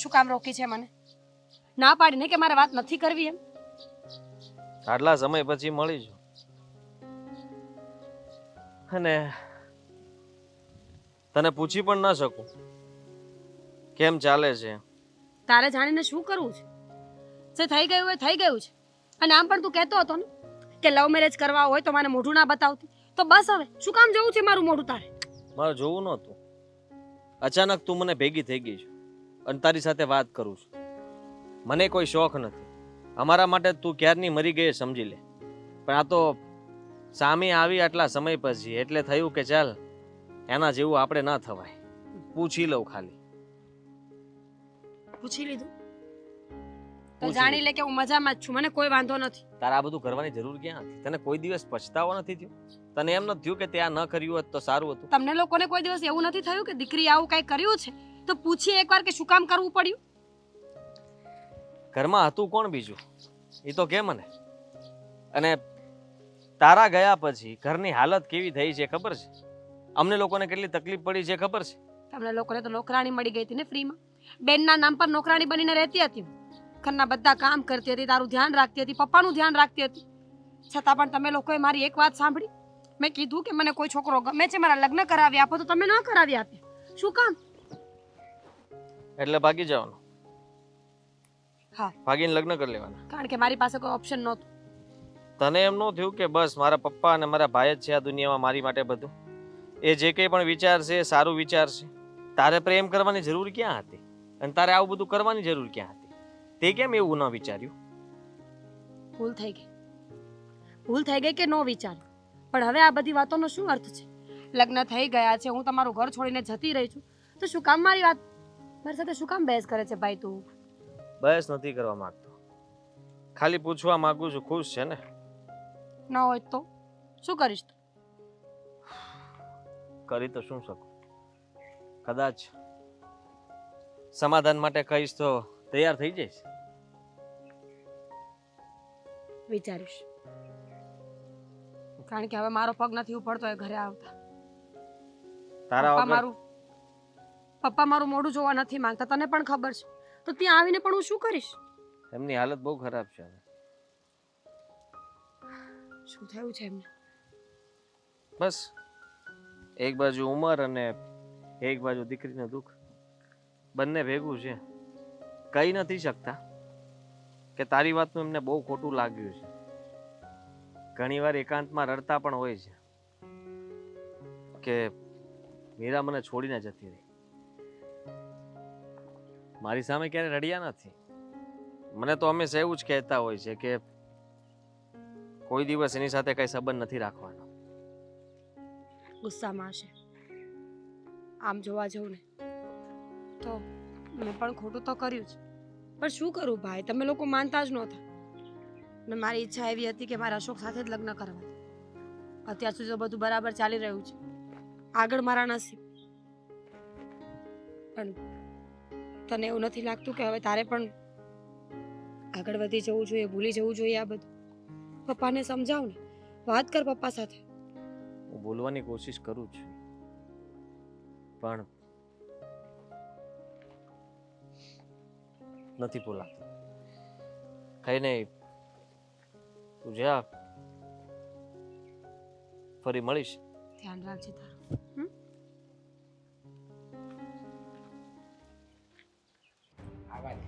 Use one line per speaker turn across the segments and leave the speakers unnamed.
શું કામ રોકી છે મને? ના પાડીને કે મારે વાત નથી કરવી એમ?
આટલા સમય પછી મળી છું અને તને પૂછી પણ ન શકું કેમ ચાલે છે.
તારે જાણીને શું કરવું છે? જે થઈ ગયું એ થઈ ગયું છે. અને આમ પણ તું કહેતો હતો ને કે લવ મેરેજ કરવા હોય તો મને મોઢું ના બતાવતી. તો બસ હવે શું કામ જોવું છે મારું મોઢું તારે?
મારે જોવું નહોતું. અચાનક તું મને ભેગી થઈ ગઈ છે અને તારી સાથે વાત કરું છું. મને કોઈ શોખ નથી. અમારા માટે તું ક્યારની મરી ગઈ એ સમજી લે. પણ આ તો સામે આવી આટલા સમય પછી એટલે થયું કે ચાલ એના જેવું આપણે ન થવાય. પૂછી લઉં ખાલી.
પૂછી લીધું તો
પૂછી
જાણી લે કે હું મજામાં જ છું. મને કોઈ વાંધો નથી.
તારે આ બધું કરવાની જરૂર ક્યાં હતી? તને કોઈ દિવસ પછતાવો નથી થયો? તને એમ નથી થયું કે તે આ ન કર્યું હોત તો સારું હતું?
તમને લોકોને કોઈ દિવસ એવું નથી થયું કે દીકરી આવું કઈ કર્યું છે તો પૂછીએ એકવાર કે શું કામ કરવું પડ્યું?
ઘરમાં હતું કોણ બીજું? એ તો કે મને. અને તારા ગયા પછી ઘરની હાલત કેવી થઈ છે ખબર છે? અમને લોકોને કેટલી તકલીફ પડી છે ખબર છે?
તમને લોકોને તો નોકરાણી મળી ગઈ હતી ને ફ્રીમાં. બેનના નામ પર નોકરાણી બનીને રહેતી હતી. ઘરના બધા કામ કરતી હતી, તારું ધ્યાન રાખતી હતી, પપ્પાનું ધ્યાન રાખતી હતી. છતાં પણ તમે લોકોએ મારી એક વાત સાંભળી? મેં કીધું કે મને કોઈ છોકરો ગમે છે, મારા લગ્ન કરાવી આપો, તો તમે ન કરાવી આપ્યા. શું કામ?
એટલે ભાગી જવાનું?
હા,
ભાગીને લગ્ન કરી લેવાના?
કારણ કે મારી પાસે કોઈ ઓપ્શન નહોતું.
તને એમ ન થયું કે બસ મારા પપ્પા અને મારા ભાઈ જ છે આ દુનિયામાં મારી માટે બધું? એ જે કંઈ પણ વિચાર છે એ સારું વિચાર છે. તારે પ્રેમ કરવાની જરૂર ક્યાં હતી? અને તારે આવું બધું કરવાની જરૂર ક્યાં હતી? તે કેમ એવું ન વિચાર્યું?
ભૂલ થઈ ગઈ. ભૂલ થઈ ગઈ કે નો વિચાર. પણ હવે આ બધી વાતોનો શું અર્થ છે? લગ્ન થઈ ગયા છે, હું તમારું ઘર છોડીને જતી રહી છું, તો શું કામ મારી સાથે શું કામ બહેસ કરે છે ભાઈ તું?
બસ નથી કરવા માંગતો. ખાલી પૂછવા માંગુ છું, ખુશ છે ને?
ન હોય તો શું કરીશ તું?
કરી તો શું શકું? કદાચ સમાધાન માટે કહીશ તો તૈયાર થઈ જઈશ.
વિચારીશ. કારણ કે હવે મારો પગ નથી ઉપડતો એ ઘરે આવતા.
તારા વગર
પપ્પા મારું મોઢું જોવા નથી માંગતા, તને પણ ખબર છે. તો ત્યાં આવીને પણ હું શું કરીશ?
એમની હાલત બહુ ખરાબ છે.
શું થયું છે એમને?
બસ એક બાજુ ઉંમર અને એક બાજુ દીકરીનું દુઃખ, બંને ભેગું છે. કહી નથી શકતા કે તારી વાતનું એમને બહુ ખોટું લાગ્યું છે. ઘણીવાર એકાંતમાં રડતા પણ હોય છે કે મીરા મને છોડીને જતી રહી. મારી સામે ક્યારે રડ્યા નથી. મને તો હંમેશા એવું જ કહેતા હોય છે કે કોઈ દિવસ એની સાથે કઈ સંબંધ નથી રાખવાનો.
ગુસ્સામાં હશે. આમ જોવા જવું ને તો મેં પણ ખોટું તો કર્યું છે. પણ શું કરું ભાઈ, તમે લોકો માનતા જ નહોતા. ને મારી ઈચ્છા એવી હતી કે મારા અશોક સાથે જ લગ્ન કરવા. અત્યાર સુધી તો બધું બરાબર ચાલી રહ્યું છે. આગળ મારા નસીબ. પણ તને એવું નથી લાગતું કે હવે તારે પણ આગળ વધી જવું જોઈએ, ભૂલી જવું જોઈએ આ બધું? પપ્પાને સમજાવ ને, વાત કર પપ્પા સાથે.
હું બોલવાની કોશિશ કરું છું પણ નથી બોલાતું. કઈ નહીં, તું જા, ફરી મળીશ.
ધ્યાન રાખજે તારું.
આવા દે.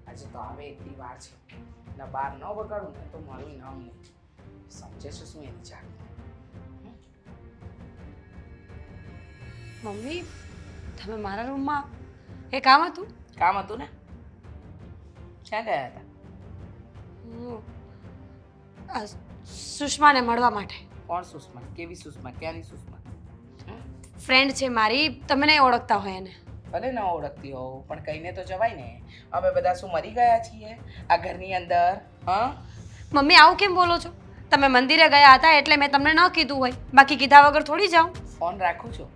આજે તો આવે એટલી વાર છે. ના બાર ન વગાડું ને તો મારું નામ નહીં. સમજે છે શું એની જાત?
મમ્મી, તમે મારા રૂમમાં એ કામ હતું?
કામ હતું ને? ક્યાં ગયા હતા?
હું સુષ્માને મળવા માટે.
કોણ સુષ્મા? કેવી સુષ્મા? ક્યાંની સુષ્મા?
ફ્રેન્ડ છે મારી, તમે નહીં ઓળખતા હોય એને.
ભલે ન ઓળખતી હોવ પણ કહીને તો જવાય ને. અમે બધા શું મરી ગયા છીએ આ ઘરની અંદર? હા
મમ્મી, આવું કેમ બોલો છો? તમે મંદિરે ગયા હતા એટલે મેં તમને ન કીધું હોય, બાકી કીધા વગર થોડી જાઉં.
ફોન રાખું છું.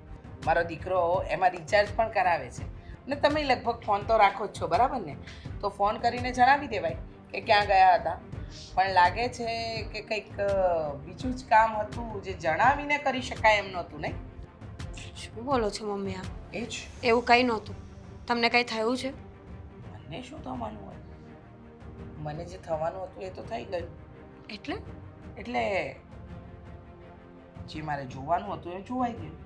મારો દીકરો એમાં રિચાર્જ પણ કરાવે છે ને તમે લગભગ ફોન તો રાખો જ છો, બરાબર ને? તો ફોન કરીને જણાવી દેવાય કે ક્યાં ગયા હતા. પણ લાગે છે કે કંઈક બીજું જ કામ હતું જે જણાવીને કરી શકાય એમ નહોતું, નહીં?
શું બોલો છો મમ્મી? આપ
એ જ.
એવું કંઈ નહોતું. તમને કંઈ થયું છે?
મને શું થવાનું હોય? મને જે થવાનું હતું એ તો થઈ ગયું.
એટલે
એટલે જે મારે જોવાનું હતું એ જોવાઈ ગયું.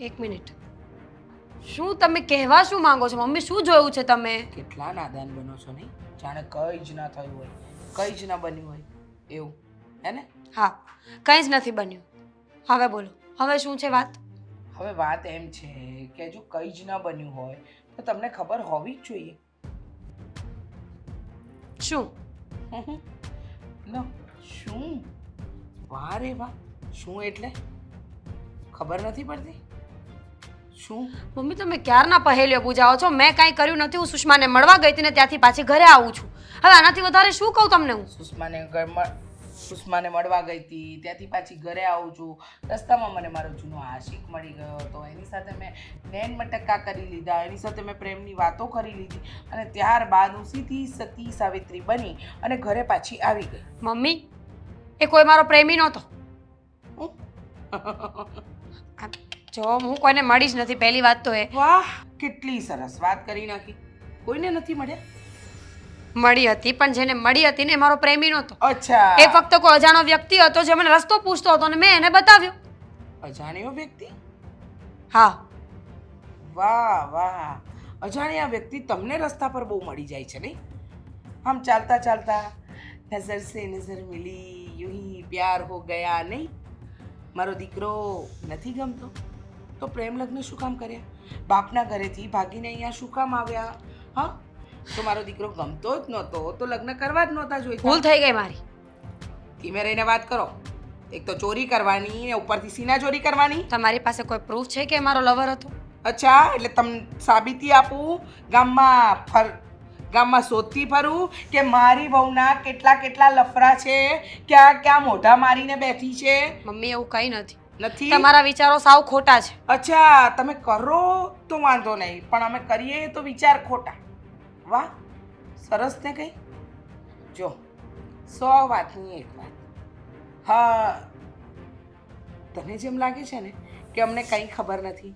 એક મિનિટ, શું તમે કહેવા શું માંગો છો? મમ્મી શું જોયું છે તમે?
કેટલા નાદાન બનો છો નહીં? જાણે કંઈ જ ના થયું હોય, કંઈ જ ના બન્યું હોય એવું, હે ને?
હા, કંઈ જ નથી બન્યું. હવે બોલો, હવે શું છે વાત?
હવે વાત એમ છે કે જો કંઈ જ ના બન્યું હોય તો તમને ખબર હોવી જ જોઈએ.
શું?
લો, શું? વાહ રે વાહ, શું એટલે ખબર નથી પડતી? શું?
મમ્મી તમે ક્યારના પહેલ્યો પૂજાવો છો? મેં કાંઈ કર્યું નથી. હું સુષ્માને મળવા ગઈ હતી ને ત્યાંથી પાછી ઘરે આવું છું. હવે આનાથી વધારે શું કહું તમને હું?
સુષ્માને મળવા ગઈ હતી, ત્યાંથી પાછી ઘરે આવું છું. રસ્તામાં મને મારો જૂનો આશિક મળી ગયો હતો. એની સાથે મેં નૈન મટક્કા કરી લીધા, એની સાથે મેં પ્રેમની વાતો કરી લીધી અને ત્યારબાદ હું સીધી સતી સાવિત્રી બની અને ઘરે પાછી આવી ગઈ.
મમ્મી, એ કોઈ મારો પ્રેમી નહોતો. જો હું કોઈને મળી જ નથી, પહેલી વાત તો એ.
વાહ, કેટલી સરસ વાત કરી નાખી. કોઈને નથી મળ્યા?
મળી હતી, પણ જેને મળી હતી ને એ મારો પ્રેમી નહોતો.
અચ્છા,
એ ફક્ત કોઈ અજાણો વ્યક્તિ હતો જે મને રસ્તો પૂછતો હતો અને મેં એને બતાવ્યો.
અજાણ્યો વ્યક્તિ?
હા.
વાહ વાહ, અજાણ્યા વ્યક્તિ તમને રસ્તા પર બહુ મળી જાય છે નહીં? આમ ચાલતા ચાલતા નજર સે નજર મિલી, यूं ही प्यार हो गया નહીં? મારો દીકરો નથી ગમતો તો પ્રેમ લગ્ન શું કામ કર્યા? બાપના ઘરેથી ભાગીને અહીંયા શું કામ આવ્યા? હા, તો મારો દીકરો ગમતો જ નહોતો તો લગ્ન કરવા જ નહોતા
ભૂલ
જોઈતા.
થઈ ગઈ મારી.
ધીમે રહીને વાત કરો. એક તો ચોરી કરવાની ને ઉપરથી સીના ચોરી કરવાની.
તમારી પાસે કોઈ પ્રૂફ છે કે એ મારો લવર હતો?
અચ્છા, એટલે તમને સાબિતી આપું? ગામમાં શોધતી ફરું કે મારી વહુના કેટલા કેટલા લફરા છે, ક્યાં ક્યાં મોઢા મારીને બેઠી છે?
મમ્મી એવું કંઈ નથી.
નથી?
તમારા વિચારો સાવ ખોટા છે.
અચ્છા, તમે કરો તો વાંધો નહીં, પણ અમે કરીએ તો વિચાર ખોટા. વાહ, સરસ ને કઈ. જો 100 વાતની એક વાત. હા, તને જેમ લાગે છે ને કે અમને કંઈ ખબર નથી,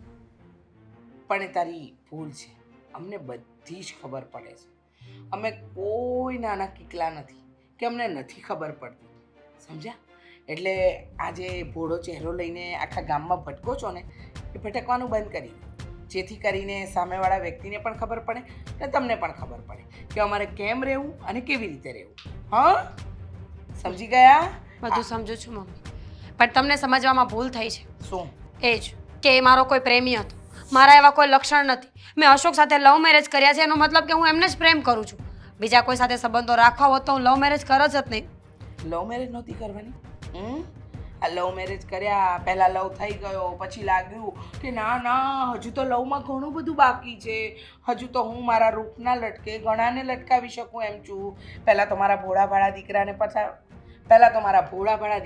પણ એ તારી ભૂલ છે. અમને બધી જ ખબર પડે છે. અમે કોઈ નાના કિકલા નથી કે અમને નથી ખબર પડતી, સમજ્યા? એટલે આજે ભોળો ચહેરો લઈને આખા ગામમાં ભટકો છો ને, એ ભટકવાનું બંધ કરી દો, જેથી કરીને સામેવાળા વ્યક્તિને પણ ખબર પડે અને તમને પણ ખબર પડે કે અમારે કેમ રહેવું અને કેવી રીતે રહેવું. હા, સમજી ગયા?
બધું સમજુ છું મમ્મી, પણ તમને સમજવામાં ભૂલ થઈ છે.
શું?
એ જ કે એ મારો કોઈ પ્રેમી હતો. મારા એવા કોઈ લક્ષણ નથી. મેં અશોક સાથે લવ મેરેજ કર્યા છે, એનો મતલબ કે હું એમને જ પ્રેમ કરું છું. બીજા કોઈ સાથે સંબંધો રાખવા હોત તો હું લવ મેરેજ કર જ નહીં.
લવ મેરેજ નહોતી કરવાની? આ લવ મેરેજ કર્યા, પહેલાં લવ થઈ ગયો, પછી લાગ્યું કે ના ના, હજુ તો લવમાં ઘણું બધું બાકી છે, હજુ તો હું મારા રૂપના લટકે ઘણાને લટકાવી શકું એમ છું. પહેલાં તો મારા ભોળા ભાળા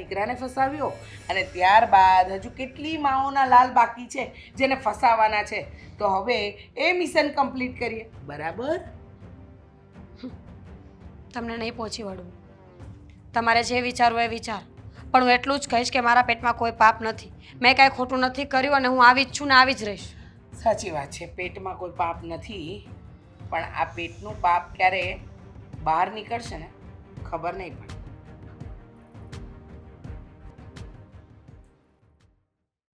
દીકરાને ફસાવ્યો અને ત્યારબાદ હજુ કેટલી માઓના લાલ બાકી છે જેને ફસાવાના છે. તો હવે એ મિશન કમ્પ્લીટ કરીએ, બરાબર?
તમને નહીં પહોંચી વળવું. તમારે જે વિચારવું એ વિચાર, પણ હું એટલું જ કહીશ કે મારા પેટમાં કોઈ પાપ નથી. મેં કાંઈ ખોટું નથી કર્યું અને હું આવી જ છું ને આવી જ રહીશ.
સાચી વાત છે, પેટમાં કોઈ પાપ નથી, પણ આ પેટનું પાપ ક્યારે બહાર નીકળશે ને ખબર નહીં પડે.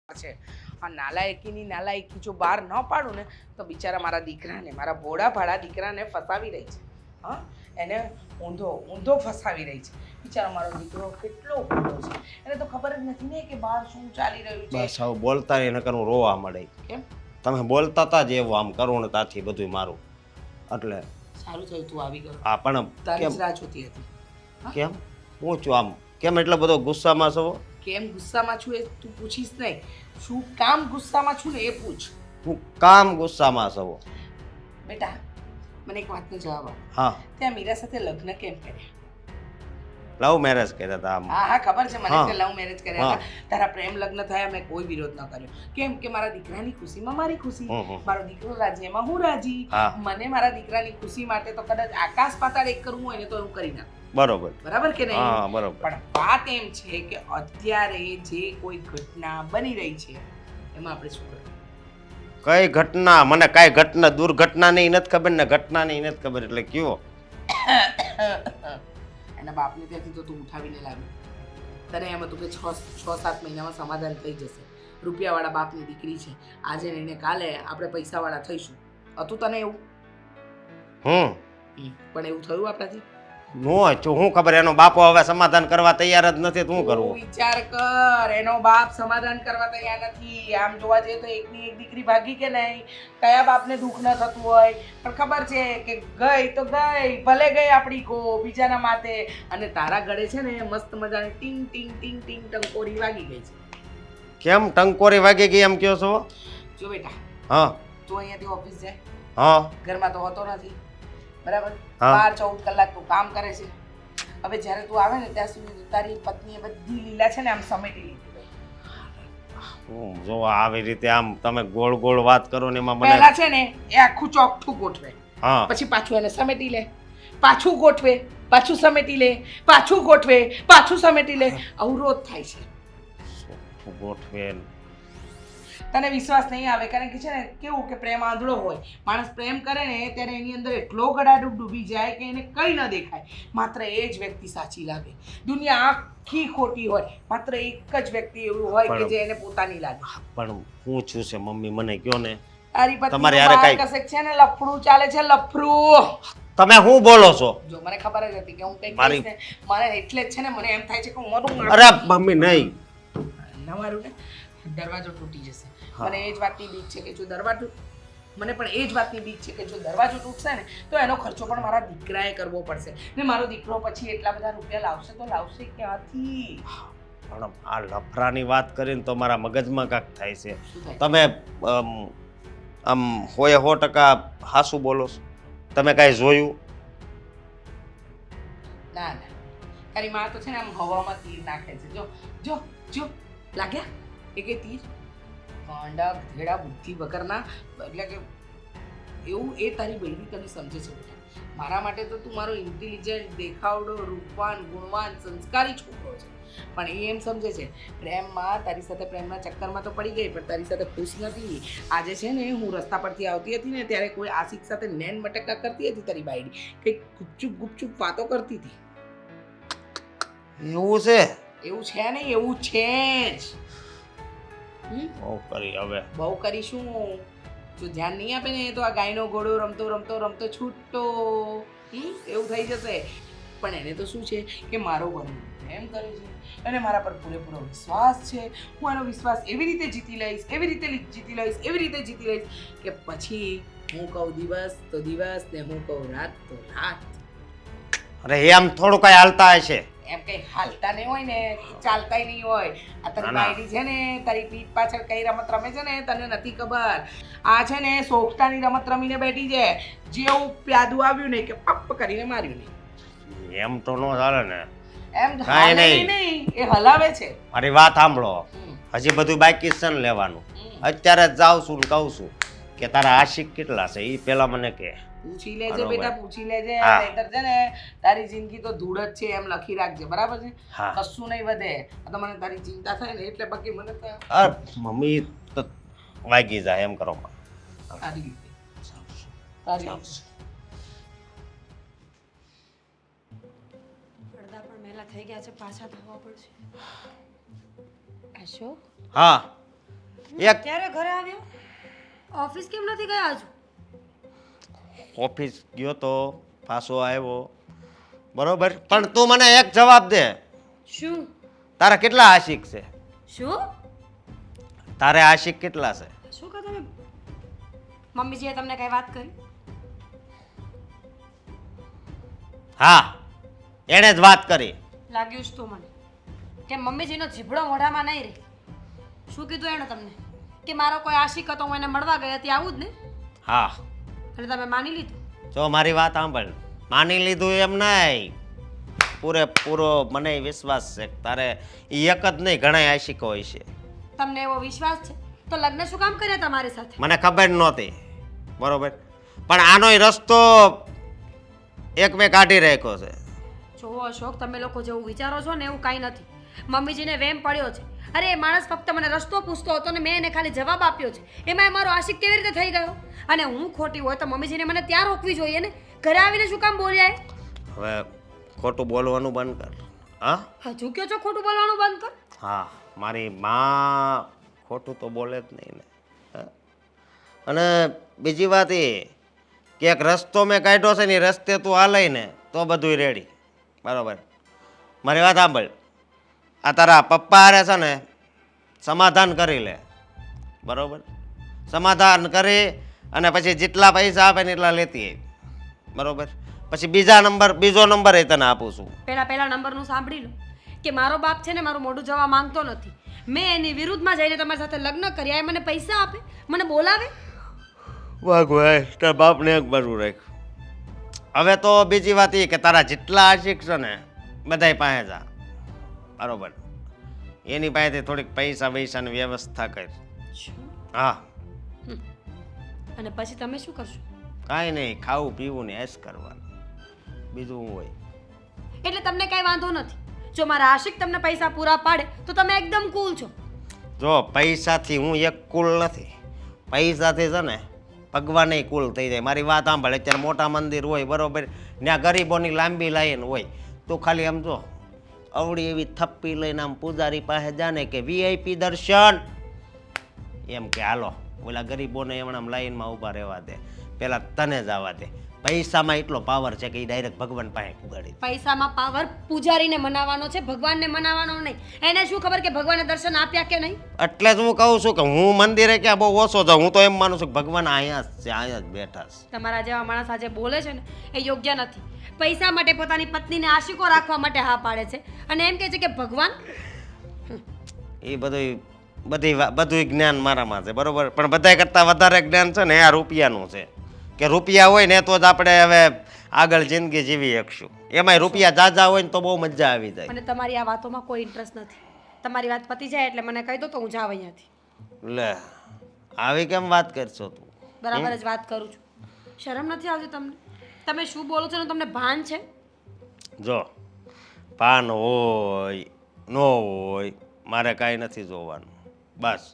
છે આ નાલાયકી જો બહાર ન પાડું ને તો બિચારા મારા દીકરાને, મારા ભોળા ભાળા દીકરાને ફસાવી રહી છે. હા, એને ઊંધો ફસાવી રહી છે. બિચારો મારો દીકરો કેટલો ભોળો છે, એને તો ખબર જ નથી ને કે બહાર શું ચાલી રહ્યું છે.
બસ હવે બોલતા નહીં નકર હું રોવા મળે.
કેમ?
તમે બોલતા હતા જ એવું આમ કરુણતાથી બધું મારું, એટલે
સારું થયું તું આવી ગયો.
આ પણ
તારી
કેમ
જ રાહ જોતી હતી.
કેમ હું છું આમ કેમ એટલો બધો ગુસ્સામાં છો?
કેમ ગુસ્સામાં છું એ તું પૂછીશ નહીં, શું કામ ગુસ્સામાં છું ને એ પૂછ.
હું કામ ગુસ્સામાં છો?
બેટા, મને એક વાતનો જવાબ આપ.
હા,
ત્યાં મીરા સાથે લગ્ન કેમ કર્યા?
લવ મેરેજ કર્યા હતા આમ.
હા, ખબર છે મને
હા.
કે લવ મેરેજ કર્યા હતા. તારા પ્રેમ લગ્ન થયા, મેં કોઈ વિરોધ ન કર્યો. કેમ કે મારા દીકરાની ખુશીમાં મારી ખુશી, મારો દીકરો રાજી એમાં હું રાજી.
હા.
મને મારા દીકરાની ખુશી માટે તો કદાચ આકાશ પાતાળ એક કરવું હોય ને તો હું કરી નાખું.
બરોબર.
બરાબર કે નહીં?
હા, બરોબર.
પણ વાત એમ છે કે અત્યારે જે કોઈ ઘટના બની રહી છે એમાં આપણે શું કરવું?
કઈ ઘટના? મને કાંઈ ઘટના દુર્ઘટનાની નથી ખબર ને ઘટનાની નથી ખબર, એટલે કયો?
એના બાપને ત્યાંથી તો તું ઉઠાવીને લાવ્યો. તને એમ હતું કે 6-7 મહિનામાં સમાધાન થઈ જશે. રૂપિયાવાળા બાપની દીકરી છે, આજે ને એને કાલે આપણે પૈસાવાળા થઈશું. હતું તને એવું? પણ એવું થયું આપણાથી?
નો શું ખબર, એનો બાપો હવે સમાધાન કરવા તૈયાર જ નથી, શું
તું
કરવું?
વિચાર કર, એનો બાપ સમાધાન કરવા તૈયાર નથી. આમ જોવા જઈએ તો એકની એક દીકરી ભાગી કે નહીં, કયા બાપને દુઃખ ન થતું હોય, પણ ખબર છે કે ગઈ તો ગઈ, ભલે ગઈ આપણી કો બીજાના માથે. અને તારા ગળે છે ને મસ્ત મજાની ટીંગ ટીંગ ટીંગ ટીંગ ટંકોરી વાગી ગઈ છે.
કેમ ટંકોરી વાગી ગઈ એમ કહો છો?
જો બેટા,
હા
તું અહીંયાથી ઓફિસ જાય,
હા
ઘરમાં તો હોતો નથી, બરાબર?
હા.
12-14 કલાક તું કામ કરે છે. હવે જ્યારે તું આવે ને ત્યાં સુધી તારી પત્નીએ બધી લીલા છે ને આમ સમેટી લીધી.
હું જો આવી રીતે આમ તમે ગોળ ગોળ વાત કરો ને એમાં
પહેલા
મને
છે ને એ આખું ચોકઠું ગોઠવે,
હા
પછી પાછું એને સમેટી લે, પાછું ગોઠવે, પાછું સમેટી લે, પાછું ગોઠવે, પાછું સમેટી લે. અવરોધ થાય છે.
ગોઠવે.
તને વિશ્વાસ નહીં આવે, કારણ કે છે ને કેવું કે પ્રેમ આંધળો હોય. માણસ પ્રેમ કરે ને ત્યારે એની અંદર એટલો ગળાડૂબ ડૂબી જાય કે એને કંઈ ન દેખાય. માત્ર એ જ વ્યક્તિ સાચી લાગે. દુનિયા આખી ખોટી હોય, માત્ર એક જ વ્યક્તિ એવું હોય કે જે એને પોતાની લાગે.
પણ હું છું છે મમ્મી, મને કયો ને.
તારી પત્ની
તમારે હારે
બહાર
કાંઈ-
કશેક છે ને લફડું ચાલે છે, લફરું.
તમે શું બોલો છો?
જો મને ખબર જ હતી કે હું કંઈક
મારી-
કહીશ ને, મારે એટલે જ છે ને મને એમ થાય છે કે હું મરું.
અરે મમ્મી નહીં.
ના મારું ને દરવાજો તૂટી જશે.
હા.
મને એ જ વાતની બીક છે કે જો દરવાજો મને પણ એ જ વાતની બીક છે કે જો દરવાજો તૂટશે ને તો એનો ખર્ચો પણ મારા દીકરાએ કરવો પડશે ને મારો દીકરો પછી એટલા બધા રૂપિયા લાવશે તો લાવશે ક્યાંથી?
પણ આ લફરાની વાત કરીને તો મારા મગજમાં કાંક થાય છે.
શું થાય?
તમે આમ 100% હાસું બોલો છો? તમે કાંઈ જોયું?
ના ના, તારી માં તો છે ને આમ હવામાં તીર નાખે છે. જો જો જો લાગ્યા એ કે તીર ગાંડા ઘેડા બુદ્ધિ વગરના. એટલે કે એવું એ તારી બહેની તને સમજે છે બેટા. મારા માટે તો તું મારો ઇન્ટેલિજન્ટ, દેખાવડો, રૂપવાન, ગુણવાન, સંસ્કારી છોકરો છે, પણ એ એમ સમજે છે પ્રેમમાં તારી સાથે પ્રેમના ચક્કરમાં તો પડી ગઈ પણ તારી સાથે ખુશ નથી. આજે છે ને હું રસ્તા પરથી આવતી હતી ને ત્યારે કોઈ આશિક સાથે નેન મટકા કરતી હતી તારી બાયડી, કંઈક ગુપચુપ ગુપચુપ વાતો કરતી હતી.
એવું છે?
એવું છે નહીં, એવું છે જ.
બહુ કરી હવે.
બહુ કરીશું. જો ધ્યાન નહીં આપે ને તો આ ગાયનો ઘોડો રમતો રમતો રમતો છૂટતો એવું થઈ જશે. પણ એને તો શું છે કે મારો વરુ એમ કરે છે અને મારા પર પૂરેપૂરો વિશ્વાસ છે. હું એનો વિશ્વાસ એવી રીતે જીતી લઈશ, એવી રીતે જીતી લઈશ, એવી રીતે જીતી લઈશ કે પછી હું કહું દિવસ તો દિવસ ને હું કહું રાત તો રાત.
અરે એમ થોડું કાંઈ હાલતા હશે.
એમ કઈ હાલતા નહીં હોય ને, ચાલતાય નહીં હોય. આ તારી બાયડી છે ને તારી પીઠ પાછળ કઈ રમત રમે છે ને તને નથી ખબર. આ છે ને સોગટાની રમત રમીને બેઠી છે. જેવું પ્યાદું આવ્યું ને કે પપ્પ કરીને માર્યું નહીં.
એમ તો ન ચાલે ને.
એમ
કાંઈ
હાલે
નહીં.
નહીં, એ હલાવે છે.
મારી વાત સાંભળો.
હમ,
હજી બધું બાકી છે ને લેવાનું.
હમ.
અત્યારે જ જાઉં છું ને કહું છું કે તારા આશિક કેટલા છે એ પેલા મને કે.
પૂછી લેજે
બરોબર.
બેટા, પૂછી લેજે.
હા.
નહીંતર છે ને તારી જિંદગી તો ધૂળ જ છે એમ લખી રાખજે, બરાબર છે?
હા.
કશું નહીં વધે. આ તો મને તારી ચિંતા થાય ને એટલે બાકી મને તો
અરે મમ્મી તો વાગી જાય એમ કરો.
સારી રીતે સારી રીતે.
પડદા પણ મેલા થઈ ગયા છે, પાછા ધોવા પડશે. અશોક,
હા એક
ક્યારે ઘરે આવ્યો? ઓફિસ કેમ નથી ગયા હજુ?
ઓફિસ ગયો તો પાછો આવ્યો બરોબર, પણ તું મને એક જવાબ દે.
શું
તારા કેટલા આશિક છે?
શું
તારે આશિક કેટલા છે?
શું કહો તમે? મમ્મીજીએ તમને કઈ વાત કરી?
હા એણે જ વાત કરી.
લાગ્યું જ તું મને કે મમ્મીજીનો જીભડો મોઢામાં નહીં રહે. શું કીધું એણે તમને? કે મારો કોઈ આશિક હતો, હું એને મળવા ગઈ હતી, આવું જ ને?
હા
એટલે તમે માની લીધું?
જો મારી વાત સાંભળ, માની લીધું એમ નહીં, પૂરેપૂરો મને વિશ્વાસ છે કે તારે ઈ એક જ નહીં ઘણા આશિકો હોય છે.
તમને એવો વિશ્વાસ છે તો લગ્ન શું કામ કર્યા તમારી સાથે?
મને ખબર નહોતી બરોબર, પણ આનોય રસ્તો એક મેં કાઢી રાખ્યો છે.
જો અશોક, તમે લોકો જેવું વિચારો છો ને એવું કાંઈ નથી. મમ્મીજીને વેમ પડ્યો છે. અરે એ માણસ ફક્ત મને રસ્તો પૂછતો હતો ને મેં એને ખાલી જવાબ આપ્યો છે. એમાં મારો આશિક કેવી રીતે થઈ ગયો? અને હું ખોટી હોય તો મમ્મીજીને મને ત્યાં રોકવી જોઈએ ને. ઘરે આવીને શું કામ બોલ્યા એ?
હવે ખોટું બોલવાનું બંધ કર. હા
હજુ કયો છો ખોટું બોલવાનું બંધ કર?
હા, મારી માં ખોટું તો બોલે જ નહીં ને. હા. અને બીજી વાત એ કે એક રસ્તો મેં કાઢ્યો છે ને એ રસ્તે તું હાલે ને તો બધું રેડી. બરાબર? મારી વાત સાંભળ. આ તારા પપ્પા હારે છે ને સમાધાન કરી લે. બરાબર? સમાધાન કરી અને પછી જેટલા પૈસા આપે ને એટલા લેતી આવી. બરાબર? પછી બીજો નંબર એ તને આપું છું.
પહેલા નંબરનું સાંભળી લો કે મારો બાપ છે ને મારું મોઢું જવા માંગતો નથી. મેં એની વિરુદ્ધમાં જઈને તમારી સાથે લગ્ન કર્યા, એ મને પૈસા આપે, મને બોલાવે.
વાહ ભાઈ, તારા બાપને એક બાજુ રાખ. હવે તો બીજી વાત એ કે તારા જેટલા આશિક છે ને બધાય પાસે જા. બરોબર? એની પાસેથી થોડીક પૈસાની વ્યવસ્થા કર. હા.
અને પછી તમે શું કરશો?
કાંઈ નહીં, ખાવું પીવું ને એશ કરવાનું, બીજું શું હોય.
એટલે તમને કઈ વાંધો નથી. જો મારા આશિક તમને પૈસા પૂરા પાડે તો તમે એકદમ કૂલ છો.
જો પૈસાથી હું એક કુલ નથી, પૈસાથી છે ને ભગવાને કુલ થઈ જાય. મારી વાત સાંભળ. અત્યારે મોટા મંદિર હોય, બરોબર, ત્યાં ગરીબોની લાંબી લાઈન હોય. તું ખાલી આમ જો અવળી એવી થપ્પી લઈને આમ પૂજારી પાસે જાને કે VIP દર્શન, એમ કે હાલો ઓલા ગરીબોને એમણે આમ લાઈનમાં ઊભા રહેવા દે, પેલા તને જ આવવા દે. પૈસામાં એટલો પાવર છે કે એ ડાયરેક્ટ ભગવાન પાસે પુગાડી દે.
પૈસામાં પાવર પૂજારીને મનાવવાનો છે, ભગવાનને મનાવવાનો નહીં. એને શું ખબર કે ભગવાને દર્શન આપ્યા કે નહીં?
એટલે જ હું કહું છું કે હું મંદિરે ક્યાં બહુ ઓછો જાઉં. હું તો એમ માનું છું કે ભગવાન અહીંયા જ છે, અહીંયા જ બેઠા છે.
તમારા જેવા માણસ આજે બોલે છે ને એ યોગ્ય નથી. પૈસા માટે પોતાની પત્નીને આશિકો રાખવા માટે હા પાડે છે અને એમ કહે છે કે ભગવાન.
એ બધું જ્ઞાન મારામાં છે, બરોબર, પણ બધા કરતાં વધારે જ્ઞાન છે ને આ રૂપિયાનું છે. કે રૂપિયા હોય ને તો જ આપણે હવે આગળ જિંદગી જીવી શકશું. એમાંય રૂપિયા જાજા હોય ને તો બહુ મજા આવી જાય.
અને તમારી આ વાતોમાં કોઈ ઇન્ટરેસ્ટ નથી. તમારી વાત પતી જાય એટલે મને કહી દો તો હું જાવ અહીંયાથી.
લે, આવી કેમ વાત કરશો તું?
બરાબર જ વાત કરું છું. શરમ નથી આવતી તમને? તમે શું બોલો છો ને તમને ભાન છે?
જો પાન હોય ન હોય મારે કાંઈ નથી જોવાનું. બસ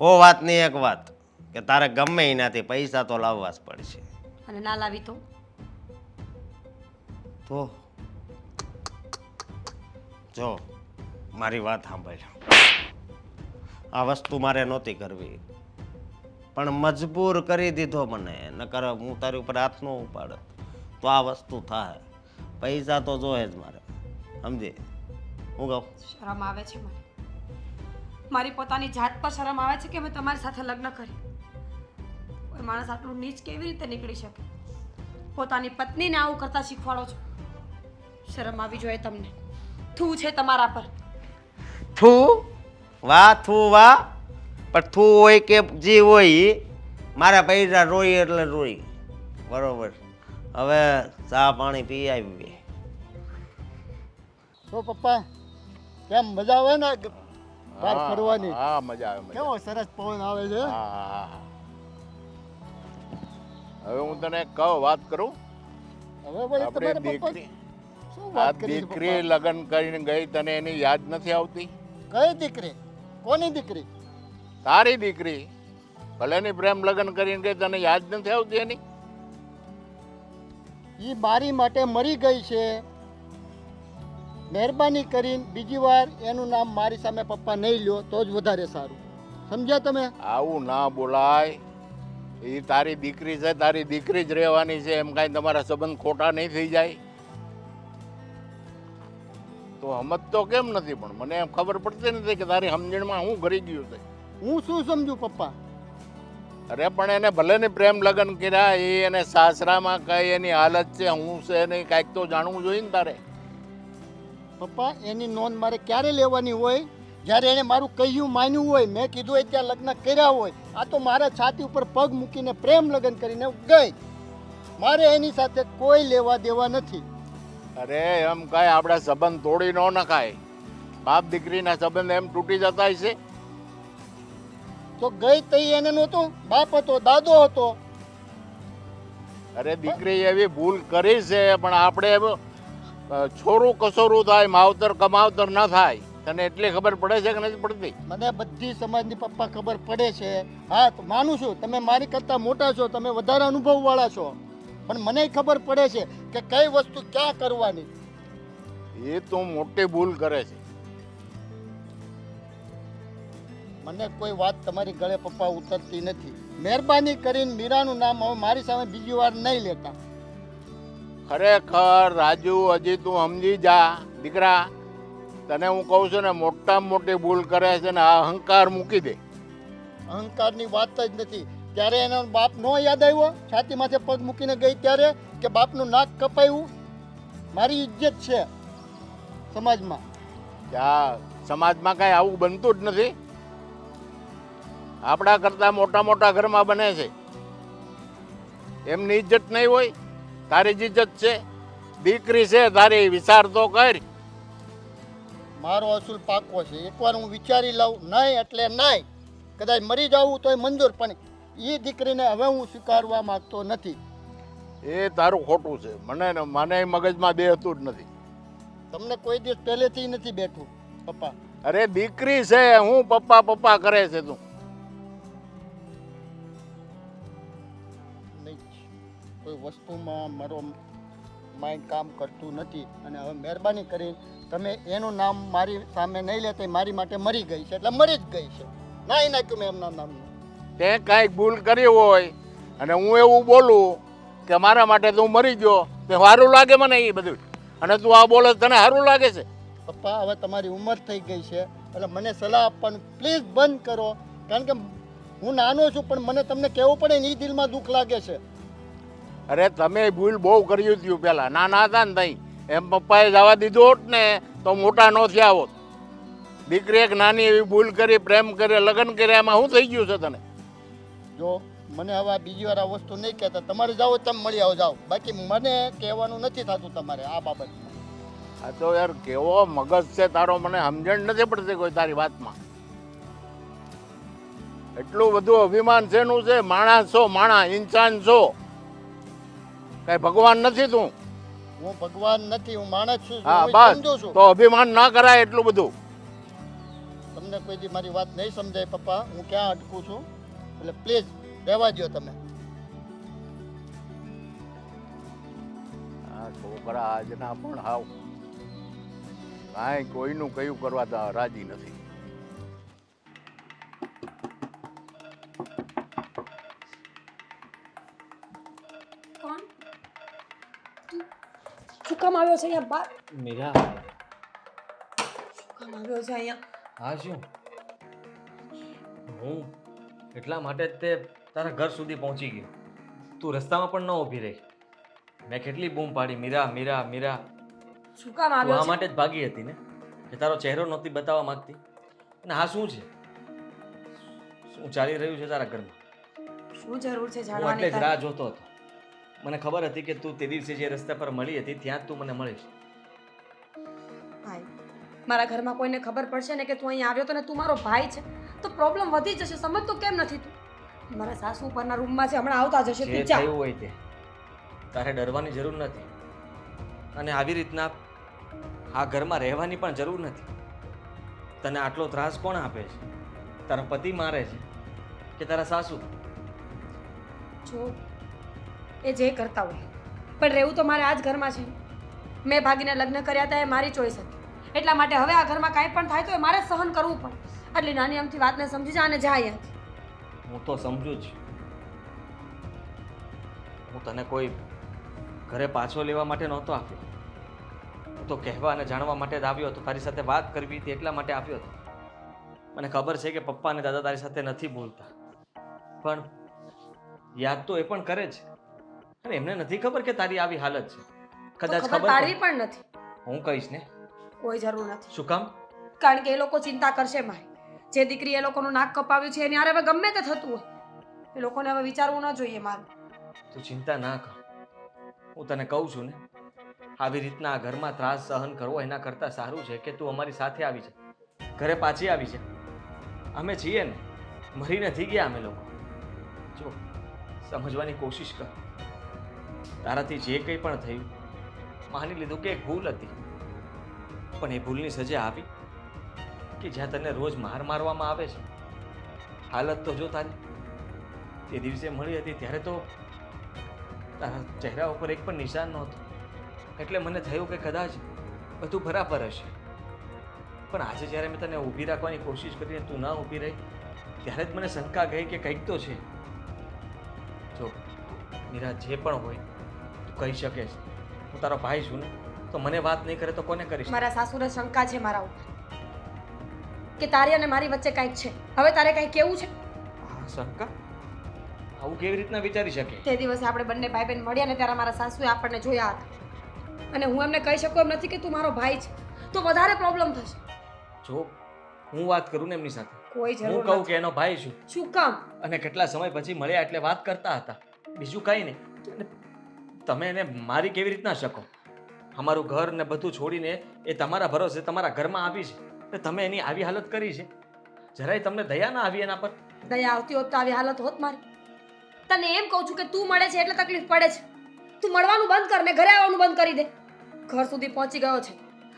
હો વાતની એક વાત કે તારે ગમે એનાથી પૈસા તો લાવવા જ પડશે.
અને ના લાવી
તો જો મારી વાત સાંભળ. આ વસ્તુ મારે નહોતી કરવી પણ મજબૂર કરી દીધો મને, નકર હું તારી ઉપર હાથ ન ઉપાડત તો આ વસ્તુ થાય. પૈસા તો જોઈએ જ મારે, સમજી? હું કહું
શરમ આવે છે મને. મારી પોતાની જાત પર શરમ આવે છે કે મેં તમારી સાથે લગ્ન કર્યું. કોઈ માણસ આટલું નીચ કેવી રીતે નીકળી શકે? પોતાની પત્નીને આવું કરતા શીખવાડો છો. શરમ આવી જોઈએ તમને. થૂ છે તમારા પર.
થું વાહ, પણ થું હોય કે જે હોય ઈ મારા પૈસા રોઈ એટલે રોઈ. બરોબર? હવે ચા પાણી પી આવી.
તો પપ્પા કેમ મજા આવે ને બહાર ફરવાની?
હા, મજા આવે.
કેવો સરસ પવન આવે છે.
હા. હવે હું તને એક વાત કરું.
હવે ભાઈ
આપણે
તમારા પપ્પા
દીકરી
શું
આ
વાત કરી છે
દીકરી
પપ્પા?
લગ્ન કરીને ગઈ, તને એની યાદ નથી આવતી?
કઈ દીકરી? કોની દીકરી?
તારી દીકરી ભલેની પ્રેમ લગ્ન કરીને ગઈ, તને યાદ નથી આવતી એની?
ઈ મારી માટે મરી ગઈ છે. મહેરબાની કરીને બીજી વાર એનું નામ મારી સામે પપ્પા નહીં લ્યો તો જ વધારે સારું. સમજ્યા તમે?
આવું ના બોલાય. એ તારી દીકરી છે, તારી દીકરી જ રહેવાની છે. એમ કાંઈ તમારા સંબંધ ખોટા નહીં થઈ જાય તો સમજતો કેમ નથી? પણ મને એમ ખબર પડતી નથી કે તારી સમજણમાં શું કરી ગયું છે.
હું શું સમજુ પપ્પા?
અરે પણ એને ભલે ને પ્રેમ લગ્ન કર્યા, એને સાસરામાં કઈ એની હાલત છે હું છે નહીં કાંઈક તો જાણવું જોઈએ ને તારે.
પપ્પા એની નોંધ મારે ક્યારે લેવાની હોય? જ્યારે એણે મારું કહ્યું માન્યું હોય, મેં કીધું હોય ત્યાં લગ્ન કર્યા હોય. આ તો મારા છાતી ઉપર પગ મૂકીને પ્રેમ લગ્ન કરીને ગઈ. મારે એની સાથે કોઈ લેવા દેવા નથી.
અરે એમ કાંઈ આપણા સંબંધ તોડી ન નખાય. બાપ દીકરીના સંબંધ એમ તૂટી જતા છે.
તો ગઈ તઈ એને નહોતો બાપ હતો, દાદો હતો.
અરે દીકરી એવી ભૂલ કરી છે પણ આપણે છોરું કસોરું થાય, માવતર કમાવતર ન થાય. તને એટલી ખબર પડે છે કે નથી પડતી?
મને બધી સમાજની પપ્પા ખબર પડે છે. હા તો માનું છું તમે મારી કરતાં મોટા છો, તમે વધારે અનુભવવાળા છો, પણ મને ખબર પડે છે કે કઈ વસ્તુ ક્યાં કરવાની.
એ તું મોટી ભૂલ કરે છે.
મને કોઈ વાત તમારી ગળે પપ્પા ઉતરતી નથી. મહેરબાની કરીને મીરાનું નામ હવે મારી સામે બીજી વાર નહીં લેતા.
ખરેખર રાજુ, હજી તું સમજી જા દીકરા. તને હું કહું છું ને, મોટામાં મોટી ભૂલ કરે છે ને આ અહંકાર મૂકી દે.
અહંકારની વાત જ નથી. ત્યારે એનો બાપ નો યાદ આવ્યો છાતી માથે પગ મૂકીને ગઈ ત્યારે, કે બાપનું નાક કપાયું? મારી ઇજ્જત છે સમાજમાં.
ત્યાં સમાજમાં કાંઈ આવું બનતું જ નથી. આપણા કરતાં મોટા મોટા ઘરમાં બને છે. એમની ઇજ્જત નહીં હોય? તારી જ ઇજ્જત છે. દીકરી છે તારી, વિચાર તો કર.
મારો અસૂલ પાકો છે. એકવાર હું વિચારી લઉં, નહીં એટલે નહીં. કદાચ મરી જવું તોય મંજૂર, પણ એ દીકરીને હવે હું સ્વીકારવા માંગતો નથી.
એ તારું ખોટું છે. મને મગજમાં બેહતું જ નથી.
તમને કોઈ દિવસ પહેલેથી નથી બેઠું પપ્પા.
અરે દીકરી છે, હું પપ્પા પપ્પા કરે છે તું.
નહીં, કોઈ વસ્તુમાં મારો માઇન્ડ કામ કરતું નથી. અને હવે મહેરબાની કરી તમે એનું નામ મારી સામે નહીં લેતા. મારી માટે મરી ગઈ છે એટલે મરી જ ગઈ છે. ના નાખ્યું મેં એમના નામનું.
તે કાંઈક ભૂલ કરી હોય અને હું એવું બોલું કે મારા માટે તું મરી ગયો, તે સારું લાગે મને એ બધું? અને તું આ બોલે તને સારું લાગે છે?
પપ્પા હવે તમારી ઉંમર થઈ ગઈ છે એટલે મને સલાહ આપવાનું પ્લીઝ બંધ કરો. કારણ કે હું નાનો છું, પણ મને તમને કહેવું પડે ને એ દિલમાં દુઃખ લાગે છે.
અરે તમે ભૂલ બહુ કર્યું હતું પહેલાં, નાના હતા ને તઈ. એમ પપ્પાએ જવા દીધું હોત ને તો મોટા ન થયા હોત. દીકરી એક નાની એવી ભૂલ કરી, પ્રેમ કરે, લગ્ન કર્યા, એમાં શું થઈ ગયું છે તને?
જો મને હવે બીજી વાર આ વસ્તુ નહીં કહેતા. તમારે જાઓ તમે મળી આવો, જાઓ. બાકી મને કહેવાનું નથી થતું તમારે આ બાબતમાં.
આ તો યાર કેવો મગજ છે તારો, મને સમજણ નથી પડતી કોઈ તારી વાતમાં. એટલું બધું અભિમાન શેનું છે? માણસ છો, માણસ, ઇન્સાન છો, કઈ ભગવાન નથી તું.
હું ભગવાન નથી, હું માણસ છું.
હા
હું
બસ,
સમજુ છું.
તો અભિમાન ના કરાય એટલું બધું.
તમને કોઈ દી મારી વાત નહીં સમજાય પપ્પા. હું ક્યાં અટકું છું, એટલે પ્લીઝ રહેવા દો તમે.
આ છોકરા આજના પણ હાવ કાંઈ કોઈનું કયું કરવા તો રાજી નથી.
કોણ? શું કામ આવ્યો છે અહીંયા બાર?
મીરા,
શું કામ આવ્યો છે અહીંયા?
હા શું? હું એટલા માટે જ તે તારા ઘર સુધી પહોંચી ગયો. તું રસ્તામાં પણ ન ઊભી રહી. મેં કેટલી બૂમ પાડી, મીરા મીરા મીરા.
શું કામ
તું
આવ્યો
આ
છે?
માટે જ ભાગી હતી ને, કે તારો ચહેરો નહોતી બતાવવા માંગતી. અને હા શું છે? શું ચાલી રહ્યું છે તારા ઘરમાં?
શું જરૂર છે
હું
જાણવાની
એટલે જ
તારે?
રાહ જોતો હતો. મને ખબર હતી કે તું તે દિવસે જે રસ્તા પર મળી હતી ત્યાં જ તું મને મળીશ.
ભાઈ, મારા ઘરમાં કોઈને ખબર પડશે ને કે તું અહીં આવ્યો તો ને તું મારો ભાઈ છે તો પ્રોબ્લેમ વધી જશે. સમજતો કેમ નથી તું? મારા સાસુ ઉપરના રૂમમાં છે, હમણાં આવતા જશે.
જે
તું જા.
થયું હોય તે તારે ડરવાની જરૂર નથી. અને આવી રીતના આ ઘરમાં રહેવાની પણ જરૂર નથી. તને આટલો ત્રાસ કોણ આપે છે? તારા પતિ મારે છે કે તારા સાસુ?
જો એ જે કરતા હોય, પણ રહેવું તો મારે આ જ ઘરમાં છે. મેં ભાગીને લગ્ન કર્યા હતા, એ મારી ચોઈસ હતી. એટલા માટે હવે આ ઘરમાં કાંઈ પણ થાય તો એ મારે સહન કરવું પડે. આટલી નાની અમથી વાતને સમજી જા અને જા અહીંયાથી.
હું તો સમજુ જ. હું તને કોઈ ઘરે પાછો લેવા માટે નહોતો આવ્યો. હું તો કહેવા અને જાણવા માટે જ આવ્યો હતો. તારી સાથે વાત કરવી હતી એટલા માટે આવ્યો હતો. મને ખબર છે કે પપ્પા અને દાદા તારી સાથે નથી બોલતા, પણ યાદ તો એ પણ કરે છે. અને એમને નથી ખબર કે તારી આવી હાલત છે.
તો
કદાચ
ખબર
ખબર
પાડવી
પણ-
પણ નથી.
હું કહીશ ને.
કોઈ જરૂર નથી.
શું કામ?
કારણ કે એ લોકો ચિંતા કરશે મારી. જે દીકરી એ લોકોનું નાક કપાવ્યું છે એની હારે હવે ગમે તે થતું હોય, એ લોકોને હવે વિચારવું ન જોઈએ મારું.
તું ચિંતા ના કર. હું તને કહું છું ને, આવી રીતના આ ઘરમાં ત્રાસ સહન કરવો એના કરતાં સારું છે કે તું અમારી સાથે આવી જા. ઘરે પાછી આવી જા. અમે છીએ ને, મરી નથી ગયા અમે લોકો. જો સમજવાની કોશિશ કર. તારાથી જે કંઈ પણ થયું માની લીધું કે એક ભૂલ હતી, પણ એ ભૂલની સજા આવી કે જ્યાં તને રોજ માર મારવામાં આવે છે. હાલત તો જો તારી. તે દિવસે મળી હતી ત્યારે તો તારા ચહેરા ઉપર એક પણ નિશાન નહોતું. એટલે મને થયું કે કદાચ બધું બરાબર હશે. પણ આજે જ્યારે મેં તને ઊભી રાખવાની કોશિશ કરીને તું ના ઊભી રહી ત્યારે જ મને શંકા ગઈ કે કંઈક તો છે. જો મીરા, જે પણ હોય તું કહી શકે છે. હું તારો ભાઈ છું ને, તો મને વાત નહીં કરે તો કોને કરીશ?
મારા સાસુને શંકા છે મારા ઉપર કે તારી અને મારી વચ્ચે કંઈક છે. હવે તારે કંઈ કેવું છે?
હા, શંકા? આવું કેવી રીતના વિચારી શકે?
તે દિવસે આપણે બંને ભાઈ બહેન મળ્યા ને ત્યારે મારા સાસુએ આપણને જોયા હતા અને હું એમને કહી શકું એમ નથી કે તું મારો ભાઈ છે, તો વધારે પ્રોબ્લેમ થશે.
જો હું વાત કરું ને એમની સાથે,
કોઈ
હું
જરૂર
કહું
નથી.
કે એનો ભાઈ છું
શું કામ?
અને કેટલા સમય પછી મળ્યા એટલે વાત કરતા હતા, બીજું કંઈ નહીં. અને તમે એને મારી કેવી રીતના શકો? અમારું ઘર ને બધું છોડીને એ તમારા ભરોસે તમારા ઘરમાં આવી છે ને તમે એની આવી હાલત કરી છે. જરાય તમને દયા ના આવી એના પર?
દયા આવતી હોત તો આવી હાલત હોત મારી. તને એમ કહું છું કે તું મળે છે એટલે તકલીફ પડે છે. તું મળવાનું બંધ કર ને ઘરે આવવાનું બંધ કરી દે. ઘર સુધી પહોંચી ગયો છે.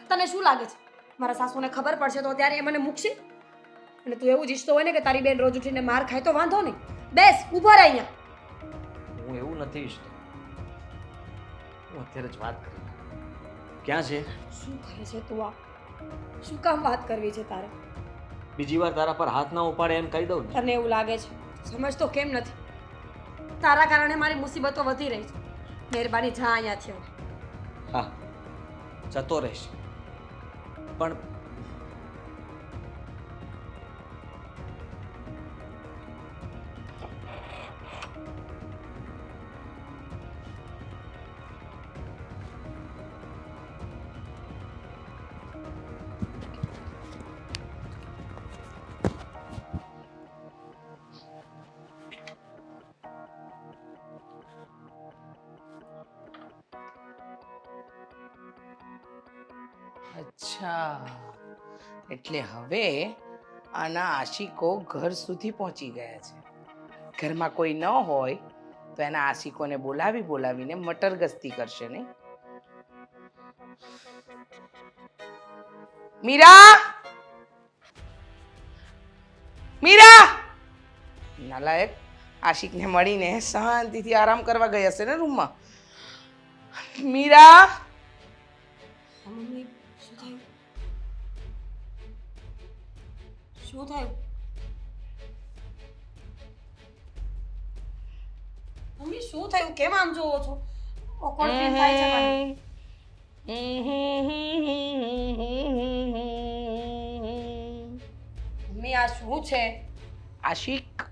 તને શું લાગે છે મારા સાસુને ખબર પડશે તો ત્યારે એ મને મૂકશે? અને તું એવું જ ઈચ્છતો હોય ને કે તારી બેન રોજ ઉઠીને માર ખાય તો વાંધો નહીં. બેસ, ઊભો રહે અહીંયા.
હું એવું નથી ઈચ્છતો. હું અત્યારે જ વાત કરી. ક્યાં છે?
શું કરે છે તું આ? શું કામ વાત કરવી છે તારે?
બીજી વાર તારા પર હાથ ના ઉપાડે એમ કહી દઉં ને.
તને એવું લાગે છે? સમજતો કેમ નથી? તારા કારણે મારી મુસીબતો વધી રહી છે. મહેરબાની જા અહીંયાથી હવે.
હા, જતો રહીશ. પણ
અચ્છા, એટલે હવે આના આશિકો ઘર સુધી પહોંચી ગયા છે. ઘરમાં કોઈ ન હોય તો એના આશિકોને બોલાવીને મટર ગસ્તી કરશે નહીં? મીરા! મીરા! નાલાયક, આશિકને મળીને શાંતિથી આરામ કરવા ગઈ હશે ને રૂમમાં. મીરા!
મમ્મી, શું થયું? શું થયું? મમ્મી, શું થયું? કેમ આમ જોવો છો? ઓકવર્ડ ફીલ થાય છે મને. મમ્મી, આ શું છે?
आशिक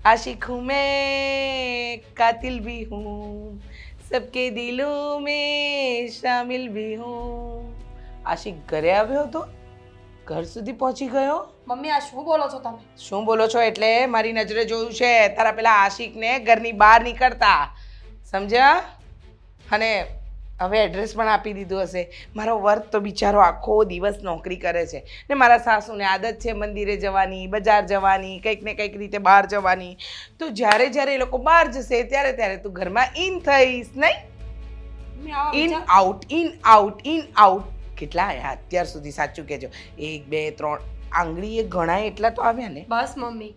आशिक हूँ मैं, कातिल भी हूँ, सबके दिलों में शामिल भी हूँ. आशिक ઘરે આવ્યો તો ઘર સુધી પહોંચી ગયો.
મમ્મી, આ શું બોલો છો તમે?
શું બોલો છો એટલે મારી નજરે જોયું છે તારા પેલા આશિકને ઘરની બહાર નીકળતા, સમજ્યા? અને હવે એડ્રેસ પણ આપી દીધું હશે. મારો વર્ક તો બિચારો આખો દિવસ નોકરી કરે છે ને મારા સાસુને આદત છે મંદિરે જવાની, બજાર જવાની, કંઈક ને કંઈક રીતે બહાર જવાની. તો જ્યારે જ્યારે એ લોકો બહાર જશે ત્યારે ત્યારે તું ઘરમાં ઇન થઈશ નહીં?
મમ્મી, આવા
ઇન
વિચાર-
out, in out, in out. કેટલા આવ્યા અત્યાર સુધી? સાચું કહેજો. 1 2 3 આંગળીએ ગણાય એટલા તો આવ્યા ને?
બસ મમ્મી,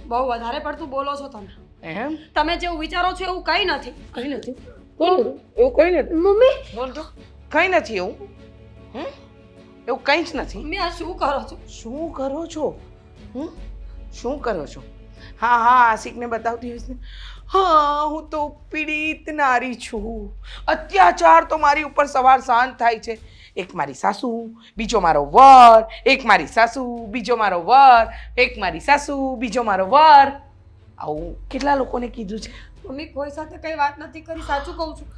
બહુ વધારે પડતું બોલો છો તમે.
એમ?
તમે જેવું વિચારો છો એવું કંઈ નથી.
કઈ નથી એવું કઈ નથી.
મમ્મી,
બોલ તો. કઈ નથી એવું. એવું કંઈ જ નથી.
મમ્મી, આ શું કરો છો?
શું કરો છો? શું કરો છો? હા હા, આશિકને બતાવતી હોઈશ ને. હા, હું તો પીડિત નારી છું. અત્યાચાર તો મારી ઉપર સવાર સાંજ થાય છે. એક મારી સાસુ, બીજો મારો વર, એક મારી સાસુ, બીજો મારો વર, એક મારી સાસુ, બીજો મારો વર. આવું કેટલા લોકોને કીધું છે.
મમ્મી, કોઈ સાથે કઈ વાત નથી કરી, સાચું કહું છું.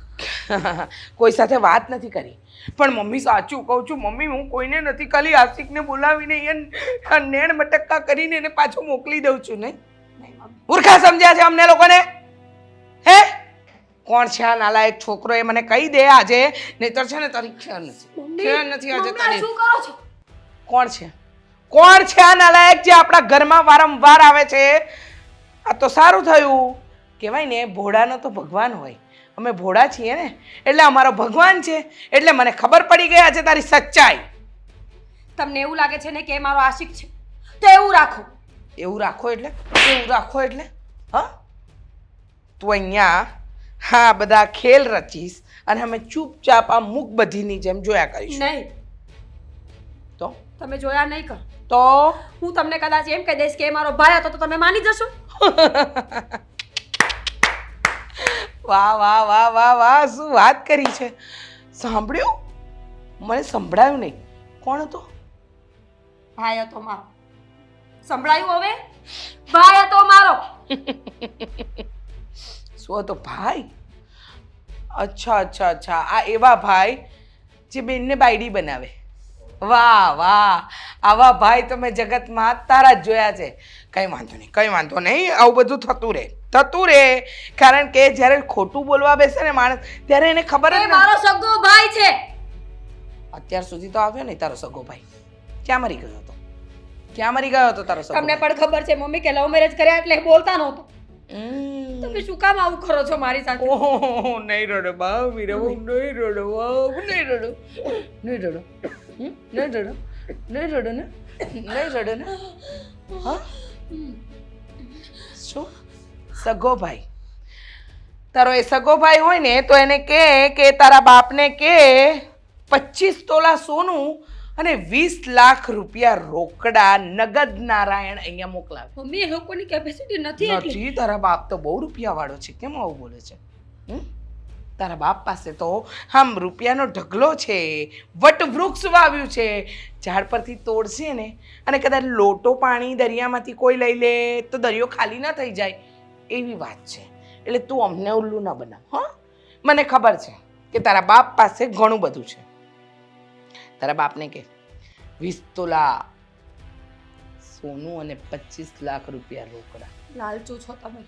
કોઈ સાથે વાત નથી કરી, પણ મમ્મી સાચું કહું છું. મમ્મી, હું કોઈને નથી, ખાલી આશિકને બોલાવીને અહીંયા નેણ મટક્કા કરીને એને પાછો મોકલી દઉં છું. નહીં
નહીં મમ્મી,
મૂર્ખા સમજ્યા છે અમને લોકોને? હે, કોણ છે આ નાલાયક છોકરો? એ મને કહી દે આજે, નહીતર છે ને તારી ખેર નથી. ખેર નથી આજે
મમ્મી, આ
તારી.
શું કરો છો?
કોણ છે? કોણ છે આ નાલાયક જે આપણા ઘરમાં વારંવાર આવે છે? આ તો સારું થયું. કહેવાય ને, ભોળાનો તો ભગવાન હોય. અમે ભોળા છીએ ને, એટલે અમારો ભગવાન છે. એટલે મને ખબર પડી ગઈ આજે તારી સચ્ચાઈ.
તમને એવું લાગે છે ને કે એ મારો આશિક છે તો એવું રાખો.
એવું રાખો એટલે એવું રાખો એટલે હા તું અહીંયા હા બધા ખેલ રચીશ અને અમે ચૂપચાપ આ મૂક બધીની જેમ જોયા કરીશું
નહીં,
તો
તમે જોયા નહીં કરો.
તો
હું તમને કદાચ એમ કહી દઈશ કે એ મારો ભાઈ હતો તો તમે માની જશો.
વાહ વાહ વાહ વાહ વાહ શું વાત કરી છે. સાંભળ્યું? મને સંભળાયું નહીં. કોણ હતો?
ભાઈ હતો મારો. સંભળાયું હવે? ભાઈ હતો મારો.
શું હતો? ભાઈ? અચ્છા અચ્છા અચ્છા આ એવા ભાઈ જે બેનને બાયડી બનાવે. વાહ વાહ આવા ભાઈ તો મેં જગતમાં તારા જ જોયા છે. કંઈ વાંધો નહીં કંઈ વાંધો નહીં આવું બધું થતું રહે કારણ કે જ્યારે ખોટું બોલવા બેસે ને માણસ ત્યારે એને ખબર જ
એ
નથી.
મારો સગો ભાઈ છે.
અત્યાર સુધી તો આવ્યો નહીં તારો સગો ભાઈ. ક્યાં મરી ગયો હતો? ક્યાં મરી ગયો હતો તારો સગો
તમને
ભાઈ?
પણ ખબર છે મમ્મી કે લવ મેરેજ કર્યા એટલે બોલતા નહોતો.
હમ.
તમે શું કામ આવું કરો છો મારી સાથે?
ઓહો નહીં રડો બા મીરા બહુ નહીં રડો બા નહીં રડો નહીં રડો નહીં રડો નહીં રડો ને નહીં રડો ને હા શું સગો ભાઈ તારો એ સગો ભાઈ હોય ને તો એને કે તારા બાપને કે 25 તોલા સોનું અને 20 લાખ રૂપિયા રોકડા નગદ નારાયણ અહીંયા મોકલાવે.
મમ્મી એ લોકોની કેપેસિટી નથી એટલી.
નથી તારા બાપ તો બહુ રૂપિયા વાળો છે કેમ આવું બોલે છે હમ? તારા બાપ પાસે તો આમ રૂપિયાનો ઢગલો છે વટવૃક્ષ વાવ્યું છે ઝાડ પરથી તોડશે ને અને કદાચ લોટો પાણી દરિયામાંથી કોઈ લઈ લે તો દરિયો ખાલી ન થઈ જાય એવી વાત છે. એટલે તું અમને ઉલ્લુ ન બનાવ હા મને ખબર છે કે તારા બાપ પાસે ઘણું બધું છે. તારા બાપને કે 20 તોલા સોનું અને 25 લાખ રૂપિયા રોકડા.
લાલચુ છો તમે.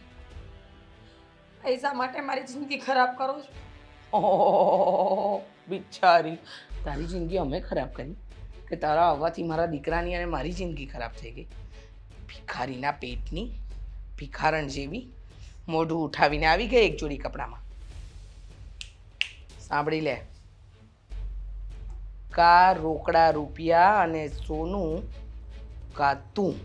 પૈસા માટે મારી જિંદગી ખરાબ કરો છો.
ઓહ બિચારી તારી જિંદગી અમે ખરાબ કરી કે તારા આવવાથી મારા દીકરાની અને મારી જિંદગી ખરાબ થઈ ગઈ. ભિખારીના પેટની ભિખારણ જેવી મોઢું ઉઠાવીને આવી ગઈ એક જોડી કપડામાં. સાંભળી લે કા રોકડા રૂપિયા અને સોનું કા તું.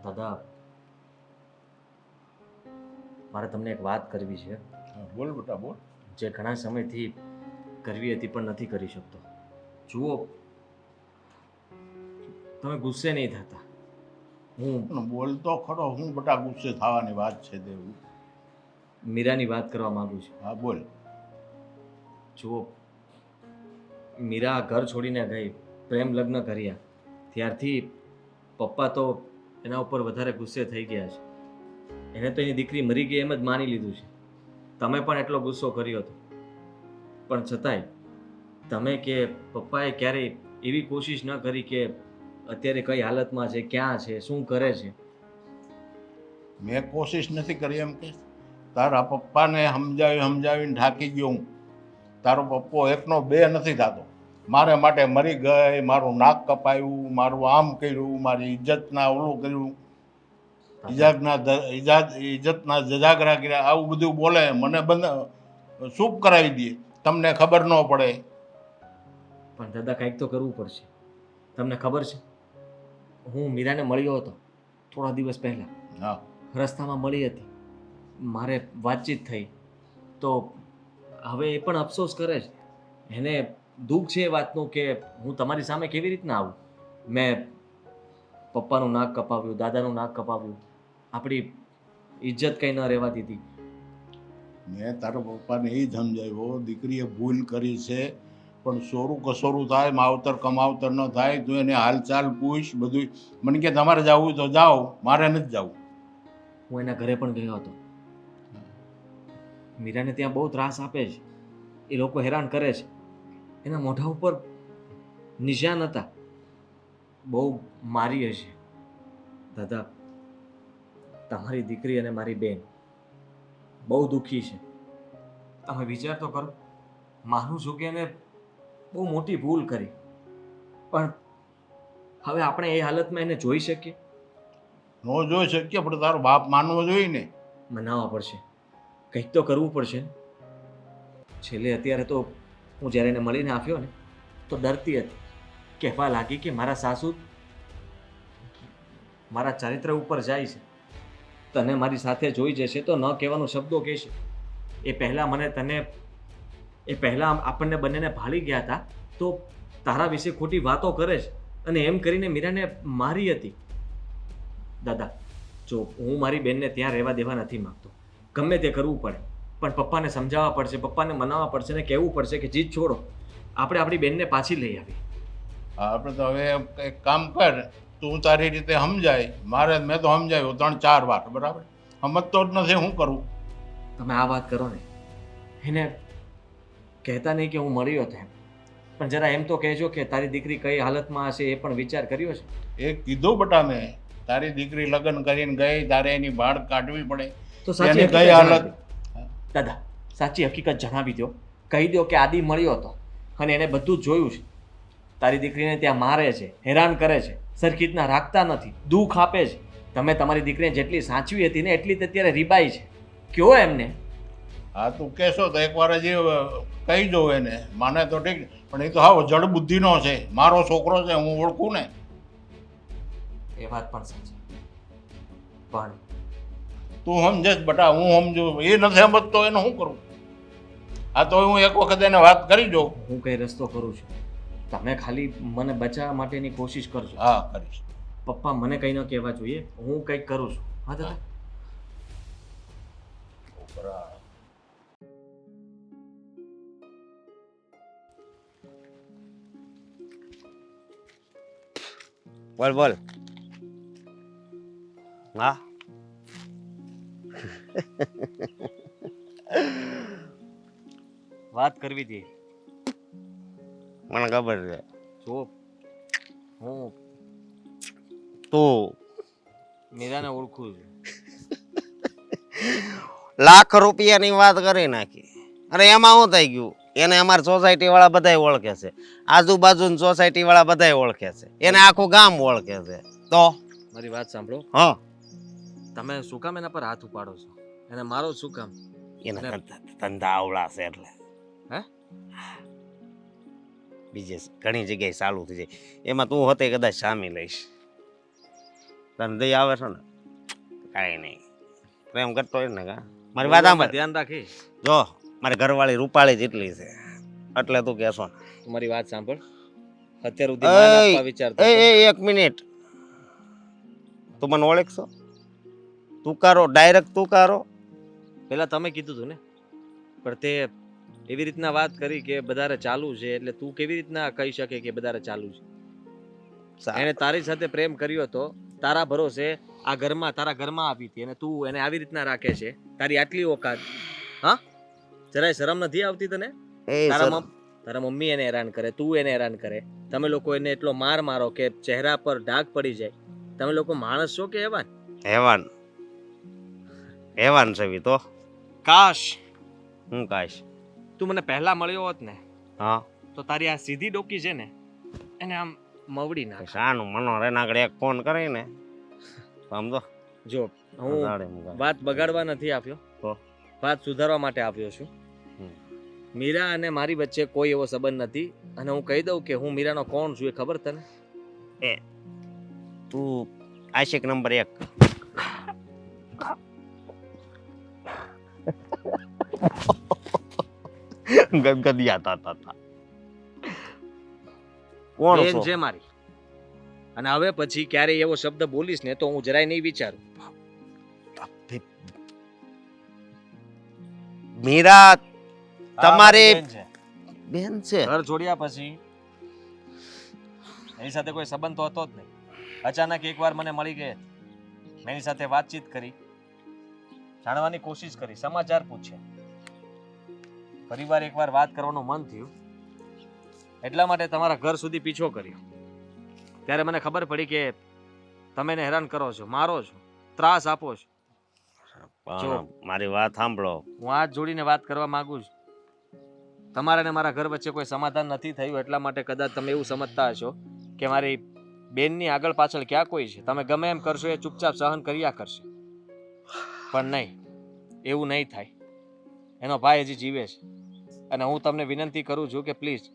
દાદા મારે તમને એક વાત કરવી છે
બોલ બેટા બોલ.
જે ઘણા સમયથી કરવી હતી પણ નથી કરી શકતો. જુઓ તમે ગુસ્સે નહીં થતા. હું
બોલ તો ખરો હું બેટા ગુસ્સે થવાની વાત છે દેવું.
મીરાની વાત કરવા માંગુ છું.
હા બોલ.
જુઓ મીરા ઘર છોડીને ગઈ પ્રેમ લગ્ન કર્યા ત્યારથી પપ્પા તો એના ઉપર વધારે ગુસ્સે થઈ ગયા છે. એને તો એની દીકરી મરી ગઈ એમ જ માની લીધું છે. તમે પણ એટલો ગુસ્સો કર્યો હતો પણ છતાંય તમે કે પપ્પાએ ક્યારેય એવી કોશિશ ન કરી કે અત્યારે કઈ હાલતમાં છે ક્યાં છે શું કરે છે.
મેં કોશિશ નથી કરી એમ કે તારા પપ્પાને સમજાવીને થાકી ગયો હું. તારો પપ્પો એકનો બે નથી થતો. મારે માટે મરી ગઈ, મારું નાક કપાયું, મારું આમ કર્યું, મારી ઇજ્જતના ઓલું કર્યું, ઇજ્જતના જજાગરા કર્યા, આવું બધું બોલે. મને બંધ ચૂપ કરાવી દે, તમને ખબર ન પડે.
પણ દાદા કંઈક તો કરવું પડશે. તમને ખબર છે હું મીરાને મળ્યો હતો થોડા દિવસ પહેલાં.
હા
રસ્તામાં મળી હતી, મારે વાતચીત થઈ તો હવે એ પણ અફસોસ કરે છે. એને દુઃખ છે એ વાતનું કે હું તમારી સામે કેવી રીતના આવું. મેં પપ્પાનું નાક કપાવ્યું, દાદાનું નાક કપાવ્યું, આપણી ઇજ્જત કંઈ ન રહેવા દીધી.
મેં તારા પપ્પાને એ જ સમજાવ્યો દીકરીએ ભૂલ કરી છે પણ સોરું કસોરું થાય, માવતર કમાવતર ન થાય. તું એને હાલચાલ પૂછ બધું. મને કે તમારે જવું તો જાઓ, મારે નથી જવું.
હું એના ઘરે પણ ગયો હતો. મીરાને ત્યાં બહુ ત્રાસ આપે છે, એ લોકો હેરાન કરે છે. એના મોઢા ઉપર નિશાન હતા, બહુ મારી હશે. દાદા તમારી દીકરી અને મારી બેન બહુ દુઃખી છે. તમે વિચાર તો કરો. માનું છું કે એને બહુ મોટી ભૂલ કરી પણ હવે આપણે એ હાલતમાં એને જોઈ શકીએ?
ન જોઈ શકીએ પણ તારો બાપ માનવો જોઈએ ને.
મનાવવા પડશે. કંઈક તો કરવું પડશે ને. છેલ્લે અત્યારે તો હું જ્યારે એને મળીને આવ્યો ને તો ડરતી હતી, કહેવા લાગી કે મારા સાસુ મારા ચારિત્ર ઉપર જાય છે, તને મારી સાથે જોઈ જશે તો ન કહેવાનો શબ્દો કહેશે. એ પહેલાં આપણને બંનેને ભાળી ગયા હતા તો તારા વિશે ખોટી વાતો કરે છે અને એમ કરીને મીરાને મારી હતી. દાદા જો હું મારી બેનને ત્યાં રહેવા દેવા નથી માંગતો, ગમે તે કરવું પડે, પણ પપ્પાને સમજાવવા પડશે, પપ્પાને મનાવવા પડશે ને કહેવું પડશે કે જીત છોડો, આપણે આપણી બેનને પાછી લઈ આવી.
આપણે તો હવે એક કામ કર, તું તારી રીતે સમજાય. મેં તો સમજાવ્યું 3-4 વાર, બરાબર? સમજતો જ નથી, શું કરું?
તમે આ વાત કરો ને, એને કહેતા નહીં કે હું મળ્યો હતો એમ, પણ જરા એમ તો કહેજો કે તારી દીકરી કઈ હાલતમાં હશે એ પણ વિચાર કર્યો છે.
એ કીધું બટા મેં, તારી દીકરી લગ્ન કરીને ગઈ, તારે એની ભાડ કાઢવી પડે.
તો સાચી
એની
હકીકત
કઈ હાલત?
જણાવી દો. દાદા સાચી હકીકત જણાવી દો, કહી દો કે આદિ મળ્યો હતો અને એને બધું જ જોયું છે. તારી દીકરીને ત્યાં મારે છે, હેરાન કરે છે, સરખી રીતના રાખતા નથી, દુઃખ આપે છે. તમે તમારી દીકરીને જેટલી સાચવી હતી ને એટલી જ અત્યારે રીબાઈ છે. કયો એમને.
હા, તું કહેશો તો એકવાર હજી કહી દઉં એને, માને તો ઠીક, પણ એ તો હાવ જડ બુદ્ધિનો છે, મારો છોકરો છે, હું ઓળખું ને.
એ વાત પણ સાચી, પણ
તું સમજે જ બટા, હું સમજુ, એ નથી સમજતો એને શું કરું? આ તો હું એક વખત એને વાત કરી દઉં.
હું કઈ રસ્તો કરું છું, તમે ખાલી મને બચાવવા માટેની કોશિશ કરજો.
હા, કરીશ.
પપ્પા મને કંઈ ન કહેવા જોઈએ, હું કંઈક કરું છું. હા દાદા.
બોલ બોલ. હા
વાત કરવી હતી.
મને ખબર છે
જો હું
તું
મીરાને ઓળખું છું.
લાખ રૂપિયાની વાત કરી નાખી. અરે એમાં શું થઈ ગયું? એને અમારી સોસાયટી વાળા બધાય ઓળખે છે, આજુબાજુની સોસાયટી વાળા બધાય ઓળખે છે, એને આખું ગામ ઓળખે છે. તો
મારી વાત સાંભળો,
હા,
તમે શું કામ એના પર હાથ ઉપાડો છો? એને મારો શું કામ?
એના ધંધા આવડા છે એટલે.
હે?
બીજે ઘણી જગ્યાએ ચાલુ થઈ જાય, એમાં તું હોતે કદાચ સામી લઈશ. ધંધે આવે છે ને કાંઈ નહીં, પ્રેમ કરતો હોય ને. કા મારી વાત આમ
ધ્યાન રાખી.
જો મારી ઘરવાળી રૂપાળી જેટલી છે એટલે તું કહેશો ને.
મારી વાત સાંભળ, અત્યાર સુધી માન આપવા વિચારતો હતો.
એક મિનિટ, તું મને ઓળખશો? તુકારો, ડાયરેક્ટ તુકારો.
પેલા તમે કીધું હતું ને, પણ તે એવી રીતના વાત કરી કે બધારે ચાલુ છે, એટલે તું કેવી રીતના કહી શકે કે બધારે ચાલુ છે? એને તારી સાથે પ્રેમ કર્યો હતો, તારા ભરોસે આ ઘરમાં, તારા ઘરમાં આવી હતી, અને તું એને આવી રીતના રાખે છે? તારી આટલી ઓકાત? હા, જરાય શરમ નથી આવતી તને? તારા મમ્મી એને હેરાન કરે, તું એને હેરાન કરે, તમે લોકો એને એટલો માર મારો કે ચહેરા પર ડાઘ પડી જાય. તમે લોકો માણસ છો કે હેવાન?
હેવાન હેવાન છે તો.
કાશ
હું કાશ
તું મને પહેલા મળ્યો હોત ને,
હા,
તો તારી આ સીધી ડોકી છે ને એને આમ મવડી નાખ.
શાનું મનોહર એના આગળ એક ફોન કરીને સમજો.
જો હું વાત બગાડવા નથી આવ્યો, વાત સુધારવા માટે આવ્યો છું. મીરા અને મારી વચ્ચે કોઈ એવો સંબંધ નથી, અને હું કહી દઉં કે હું મીરાનો કોણ છું એ ખબર તને?
તું આશિક નંબર 1. ગદગદિયા તા કોણ
બેન
છો?
છે મારી, અને હવે પછી ક્યારેય એવો શબ્દ બોલીશ ને તો હું જરાય નહીં વિચારું.
મીરા તમારી બેન છે.
ઘર છોડ્યા પછી એની સાથે કોઈ સંબંધ તો હતો જ નહીં. અચાનક એકવાર મને મળી ગઈ, મેં એની સાથે વાતચીત કરી, જાણવાની કોશિશ કરી, સમાચાર પૂછ્યા, પરિવાર એકવાર વાત કરવાનું મન થયું, એટલા માટે તમારા ઘર સુધી પીછો કર્યો. ત્યારે મને ખબર પડી કે તમે એને હેરાન કરો છો, મારો છો, ત્રાસ આપો છો.
પણ મારી વાત સાંભળો,
હું હાથ જોડીને વાત કરવા માંગુ છું. તમારા ને મારા ઘર વચ્ચે કોઈ સમાધાન નથી થયું, એટલા માટે કદાચ તમે એવું સમજતા હશો કે મારી બેનની આગળ પાછળ ક્યાં કોઈ છે, તમે ગમે એમ કરશો એ ચૂપચાપ સહન કર્યા કરશે. પણ નહીં, એવું નહીં થાય. એનો ભાઈ હજી જીવે છે અને હું તમને વિનંતી કરું છું કે પ્લીઝ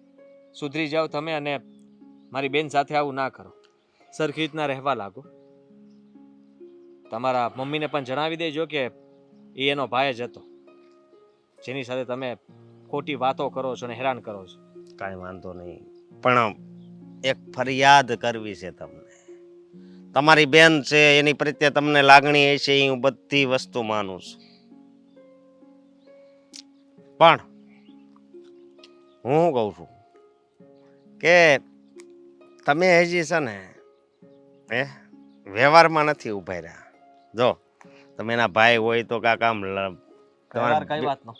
સુધરી જાઓ તમે અને મારી બેન સાથે આવું ના કરો. સરખી રીતના રહેવા લાગો. તમારા મમ્મીને પણ જણાવી દેજો કે એ એનો ભાઈ જ હતો જેની સાથે તમે ખોટી વાતો કરો છો અને હેરાન કરો છો.
કાંઈ વાંધો નહીં, પણ એક ફરિયાદ કરવી છે તમને. તમારી બેન છે એની પ્રત્યે તમને લાગણી હશે એ હું બધી વસ્તુ માનું છું, પણ હું શું કહું છું કે તમે હજી છે ને વ્યવહારમાં નથી ઉભા રહ્યા. જો તમે એના ભાઈ હોય તો કાંક આમ
વ્યવહાર કઈ વાતનો?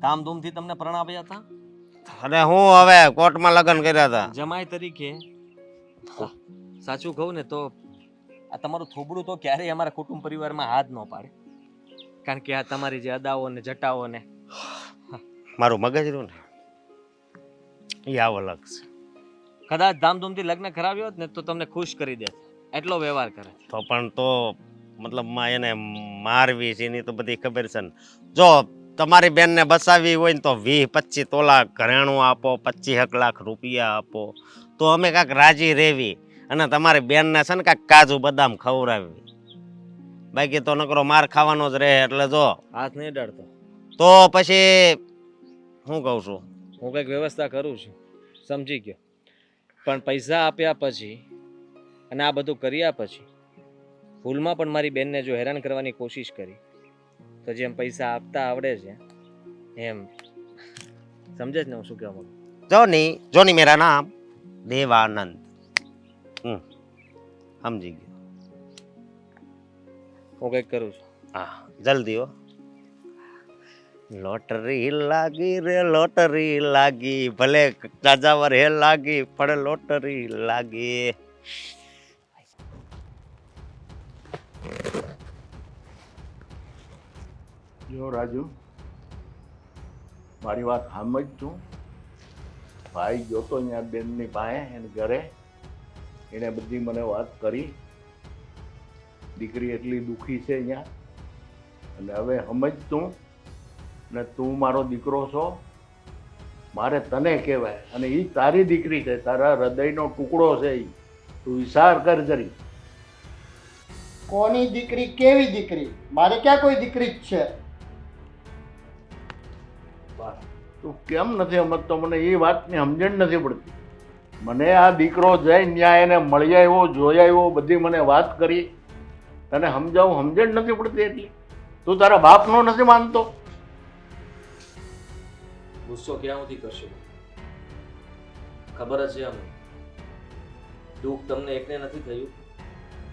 ધામધૂમથી તમને પરણાવ્યા હતા
અને હું હવે કોર્ટમાં લગ્ન કર્યા હતા
જમાઈ તરીકે. સાચું કહું ને તો આ તમારું થોબડું તો ક્યારેય અમારા કુટુંબ પરિવારમાં હાથ ન પાડે, કારણ કે આ તમારી જે અદાઓ ને જટાઓ ને
મારું મગજ રહ્યું ને એ આવો અલગ છે.
કદાચ ધામધૂમથી લગ્ન કરાવ્યો હોત ને તો તમને ખુશ કરી દે, એટલો વ્યવહાર કરે.
તો પણ તો મતલબમાં એને મારવી છે એની તો બધી ખબર છે ને. જો તમારી બેનને બસાવી હોય ને તો 20-25 તોલા ઘરેણું આપો, 25 લાખ રૂપિયા આપો તો અમે કાંઈક રાજી રહેવી અને તમારી બેનને છે ને કાંઈક કાજુ બદામ ખવડાવવી. બાકી તો નકરો માર ખાવાનો જ રહે. એટલે જો
હાથ નહીં ડરતો
તો પછી હું કહું છું,
હું કંઈક વ્યવસ્થા કરું છું, સમજી ગયો. પણ પૈસા આપ્યા પછી અને આ બધું કર્યા પછી ભૂલમાં પણ મારી બેનને જો હેરાન કરવાની કોશિશ કરી તો જેમ પૈસા આપતા આવડે છે એમ સમજે જ ને હું શું કહેવા માંગુ.
જોની મેરા નામ દેવાનંદ. સમજી ગયો.
હું કંઈક કરું છું.
હા જલ્દી હો. લોટરી લાગી રે લોટરી લાગી, ભલે જાજાવર હે લાગી પણ લોટરી લાગી.
જો રાજુ, મારી વાત સમજ તું. ભાઈ જોતો અહીંયા બેનની પાસે એને ઘરે, એણે બધી મને વાત કરી. દીકરી એટલી દુઃખી છે અહીંયા, અને હવે સમજ તું ને તું મારો દીકરો છો, મારે તને કહેવાય અને એ તારી દીકરી છે, તારા હૃદયનો ટુકડો છે. એ તું વિચાર કર જરી.
કોની દીકરી કેવી દીકરી? મારે ક્યાં કોઈ દીકરી જ છે?
તું કેમ નથી સમજતો? મને એ વાતની સમજણ નથી પડતી. મને આ દીકરો જઈને ત્યાં એને મળી આવ્યો, જોઈ આવ્યો, બધી મને વાત કરી, તને સમજાવું સમજણ નથી પડતી. એટલી તું તારા બાપનો નથી માનતો?
ગુસ્સો ક્યાં સુધી કરશો? ખબર જ છે અમને દુઃખ તમને એકને નથી થયું,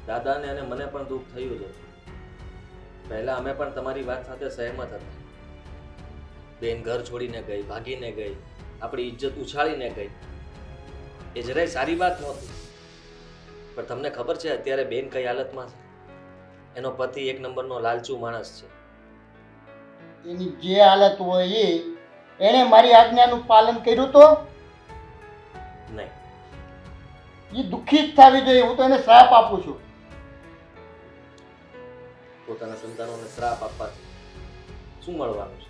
દાદાને અને મને પણ દુઃખ થયું છે. પહેલા અમે પણ તમારી વાત સાથે સહેમત હતા. બેન ઘર છોડીને ગઈ, ભાગીને ગઈ, આપણી ઇજ્જત ઉછાળીને ગઈ, એ જરાય સારી વાત નહોતી. પણ તમને ખબર છે અત્યારે બેન કઈ હાલતમાં છે? એનો પતિ એક નંબરનો લાલચુ માણસ છે.
એની જે હાલત હોય એણે મારી આજ્ઞાનું પાલન કર્યું તો
નહીં.
એ દુઃખી જ થવી જોઈએ. હું તો એને શ્રાપ આપું છું.
પોતાના સંતાનોને શ્રાપ આપવાથી શું મળવાનું છે?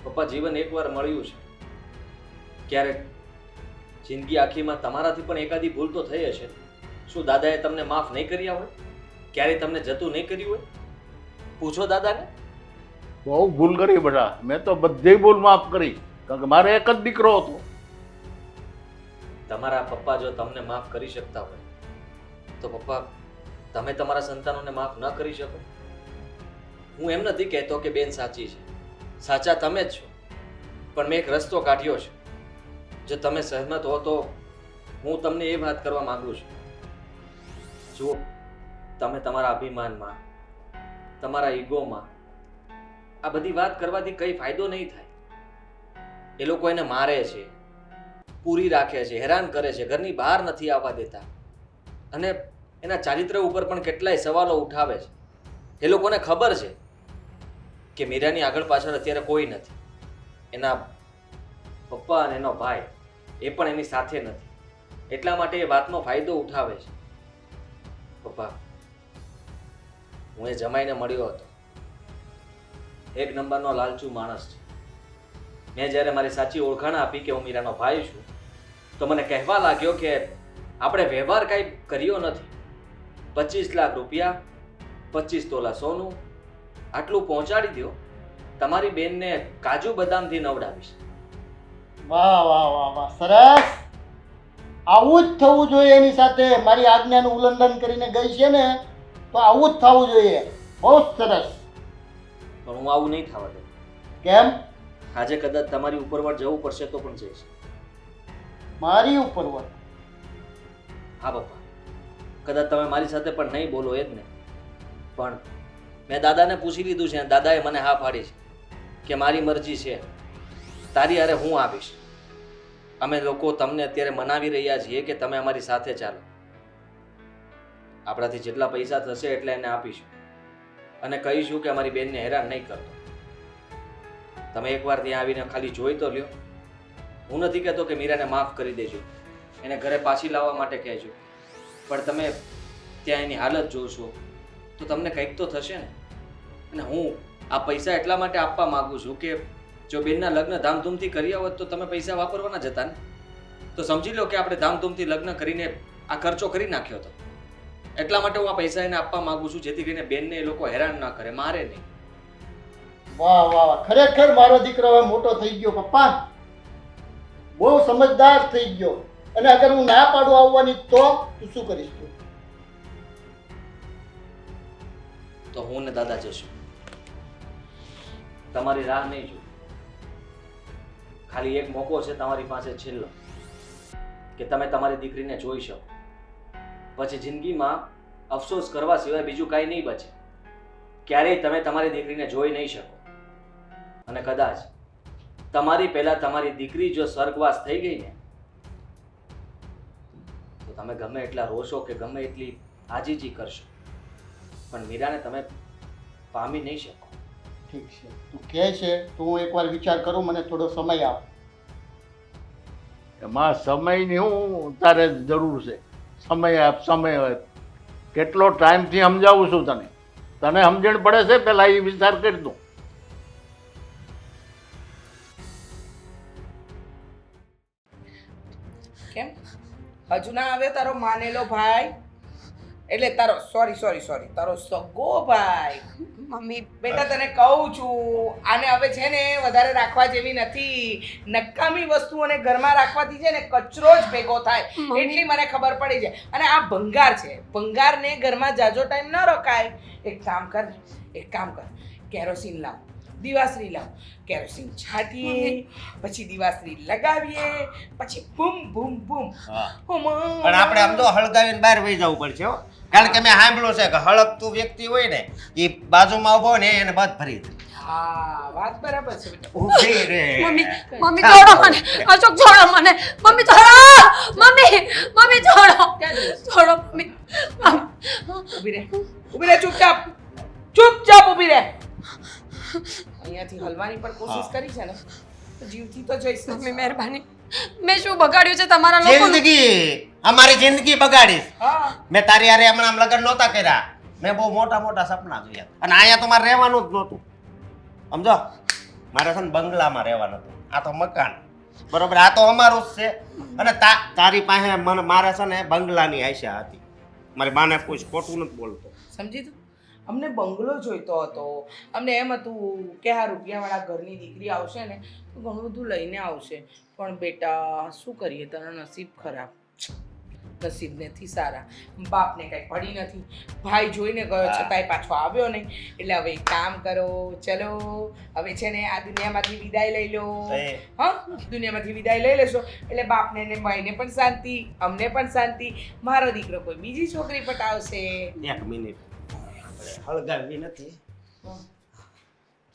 પપ્પા, જીવન એકવાર મળ્યું છે. ક્યારેક જિંદગી આખીમાં તમારાથી પણ એકાદી ભૂલ તો થઈ હશે. શું દાદાએ તમને માફ નહીં કર્યા હોય? ક્યારેય તમને જતું નહીં કર્યું હોય? પૂછો દાદાને.
બહુ ભૂલ કરી બધા. મેં તો બધી ભૂલ માફ કરી, કારણ કે મારે એક જ દીકરો હતો.
તમારા પપ્પા જો તમને માફ કરી શકતા હોય તો પપ્પા તમે તમારા સંતાનોને માફ ન કરી શકો? હું એમ નથી કહેતો કે બેન સાચી છે, સાચા તમે જ છો, પણ મેં એક રસ્તો કાઢ્યો છે. જો તમે સહમત હો તો હું તમને એ વાત કરવા માંગુ છું. જુઓ, તમે તમારા અભિમાનમાં, તમારા ઈગોમાં આ બધી વાત કરવાથી કઈ ફાયદો નહીં થાય. એ લોકો એને મારે છે, પૂરી રાખે છે, હેરાન કરે છે, ઘરની બહાર નથી આવવા દેતા અને એના ચારિત્ર ઉપર પણ કેટલાય સવાલો ઉઠાવે છે. એ લોકોને ખબર છે કે મીરાની આગળ પાછળ અત્યારે કોઈ નથી. એના પપ્પા અને એનો ભાઈ એ પણ એની સાથે નથી, એટલા માટે એ વાતનો ફાયદો ઉઠાવે છે. પપ્પા, હું એ જમાઈને મળ્યો હતો. એક નંબરનો લાલચુ માણસ છે. મેં જ્યારે મારી સાચી ઓળખાણ આપી કે હું મીરાનો ભાઈ છું તો મને કહેવા લાગ્યો કે આપણે વ્યવહાર કાંઈ કર્યો નથી. 25 લાખ રૂપિયા, 25 તોલા સોનું, આટલું પહોંચાડી દો, તમારી બેનને કાજુ બદામથી નવડાવીશ.
વાહ વાહ વાહ વાહ, સરસ. આવું જ થવું જોઈએ એની સાથે. મારી આજ્ઞાનું ઉલ્લંઘન કરીને ગઈ છે ને, તો આવું જ થવું જોઈએ. બહુ જ સરસ.
પણ હું આવું નહીં થવા દઉં.
કેમ?
આજે કદાચ તમારી ઉપરવટ જવું પડશે તો પણ જઈશ.
મારી ઉપર વળ.
હા પપ્પા, કદાચ તમે મારી સાથે પણ નહીં બોલો એ જ ને, પણ મેં દાદાને પૂછી લીધું છે અને દાદાએ મને હા પાડી છે કે મારી મરજી છે, તારી હારે હું આવીશ. અમે લોકો તમને અત્યારે મનાવી રહ્યા છીએ કે તમે અમારી સાથે ચાલો. આપણાથી જેટલા પૈસા થશે એટલે એને આપીશું અને કહીશું કે અમારી બેનને હેરાન નહીં કરતો. તમે એકવાર ત્યાં આવીને ખાલી જોઈ તો લ્યો. હું નથી કહેતો કે મીરાને માફ કરી દેજો, એને ઘરે પાછી લાવવા માટે કહેજો, પણ તમે ત્યાં એની હાલત જોશો તો તમને કંઈક તો થશે ને. અને હું આ પૈસા એટલા માટે આપવા માગું છું કે જો બેનના લગ્ન ધામધૂમથી કર્યા હોત તો તમે પૈસા વાપરવાના જ હતા ને. તો સમજી લો કે આપણે ધામધૂમથી લગ્ન કરીને આ ખર્ચો કરી નાખ્યો હતો. એટલા માટે હું આ પૈસા એને આપવા માંગુ છું જેથી કરીને બેનને એ લોકો હેરાન ના કરે, મારે નહીં.
વાહ વાહ વાહ, ખરેખર મારો દીકરો હવે મોટો થઈ ગયો પપ્પા. બહુ સમજદાર થઈ ગયો. અને અગર હું ના પાડું આવવાની તો તું શું કરીશ તું?
તો હું ને દાદા જશું. તમારી રાહ નહીં જોઉં. ખાલી એક મોકો છે તમારી પાસે છેલ્લો કે તમે તમારી દીકરીને જોઈ શકો. પછી જિંદગીમાં અફસોસ કરવા સિવાય બીજું કાંઈ નહીં બચે. ક્યારેય તમે તમારી દીકરીને જોઈ નહીં શકો. અને કદાચ તમારી પહેલા તમારી દીકરી જો સ્વર્ગવાસ થઈ ગઈ ને તો તમે ગમે એટલા રોશો કે ગમે એટલી આજીજી કરશો પણ મીરાને તમે પામી નહીં શકો.
ઠીક છે, તું કહે છે તો હું એકવાર વિચાર કરું. મને થોડો સમય આપ.
એમાં સમયની હું તારે જરૂર છે? સમય આપ, સમય આપ. કેટલો ટાઈમથી સમજાવું છું તને. તને સમજણ પડે છે? પહેલાં એ વિચાર કરી દઉં.
કેમ હજુ ના આવ્યો તારો માનેલો ભાઈ? એટલે તારો સોરી તારો સગો ભાઈ.
મમ્મી
બેટા તને કહું છું, આને હવે છે ને વધારે રાખવા જેવી નથી. નકામી વસ્તુઓને ઘરમાં રાખવાથી છે ને કચરો જ ભેગો થાય એટલી મને ખબર પડી છે. અને આ ભંગાર છે, ભંગારને ઘરમાં જાજો ટાઈમ ન રખાય. એક કામ કર, કેરોસીન લાવ, દિવાસળી લાવ, કેરોસીન છાંટીએ, પછી દિવાસળી લગાવીએ, પછી બૂમ બૂમ બૂમ.
પણ આપણે આમ તો હળગાવીને બહાર વહી જવું પડશે હો. કારણ કે મેં સાંભળ્યું છે કે હળગતું વ્યક્તિ હોય ને એ બાજુમાં ઉભો ને એને બધ ભરી દે.
હા, વાત બરાબર છે બેટા.
ઊભી રે.
મમ્મી છોડો મને, અશોક છોડો મને, મમ્મી છોડો, મમ્મી છોડો, છોડો મમ્મી.
ઊભી રહે, ચૂપચાપ ઊભી રહે. અહીંયાથી હલવાની પણ કોશિશ કરી છે ને તો જીવથી તો જઈશ.
મમ્મી મહેરબાની, મેં શું બગાડ્યું છે તમારા લોકો?
જિંદગી, અમારી જિંદગી બગાડીશ.
હા,
મેં તારી હારે હમણાં લગ્ન નહોતા કર્યા. મેં બહુ મોટા મોટા સપના જોયા અને અહીંયા તો મારે રહેવાનું જ નહોતું. સમજો, મારે છે ને બંગલામાં રહેવાનું હતું. આ તો મકાન, બરોબર, આ તો અમારું જ છે. અને તારી પાસે મારે છે ને બંગલાની આશા હતી. મારી માને પૂછ, ખોટું નથી બોલતો.
સમજી તું? અમને બંગલો જોઈતો હતો. અમને એમ હતું કે આ રૂપિયાવાળા ઘરની દીકરી આવશે ને તો ઘણું બધું લઈને આવશે. પણ બેટા શું કરીએ, તારા નસીબ ખરાબ. નસીબ નથી સારા. બાપને કંઈ પડી નથી. ભાઈ જોઈને ગયો છતાંય પાછો આવ્યો નહીં. એટલે હવે એક કામ કરો, ચલો હવે છે ને આ દુનિયામાંથી વિદાય લઈ લો. હા, દુનિયામાંથી વિદાય લઈ લેશો એટલે બાપને ને ભાઈને પણ શાંતિ, અમને પણ શાંતિ. મારો દીકરો કોઈ બીજી છોકરી પટાવશે.
એક મિનિટ, હળગાવી નથી.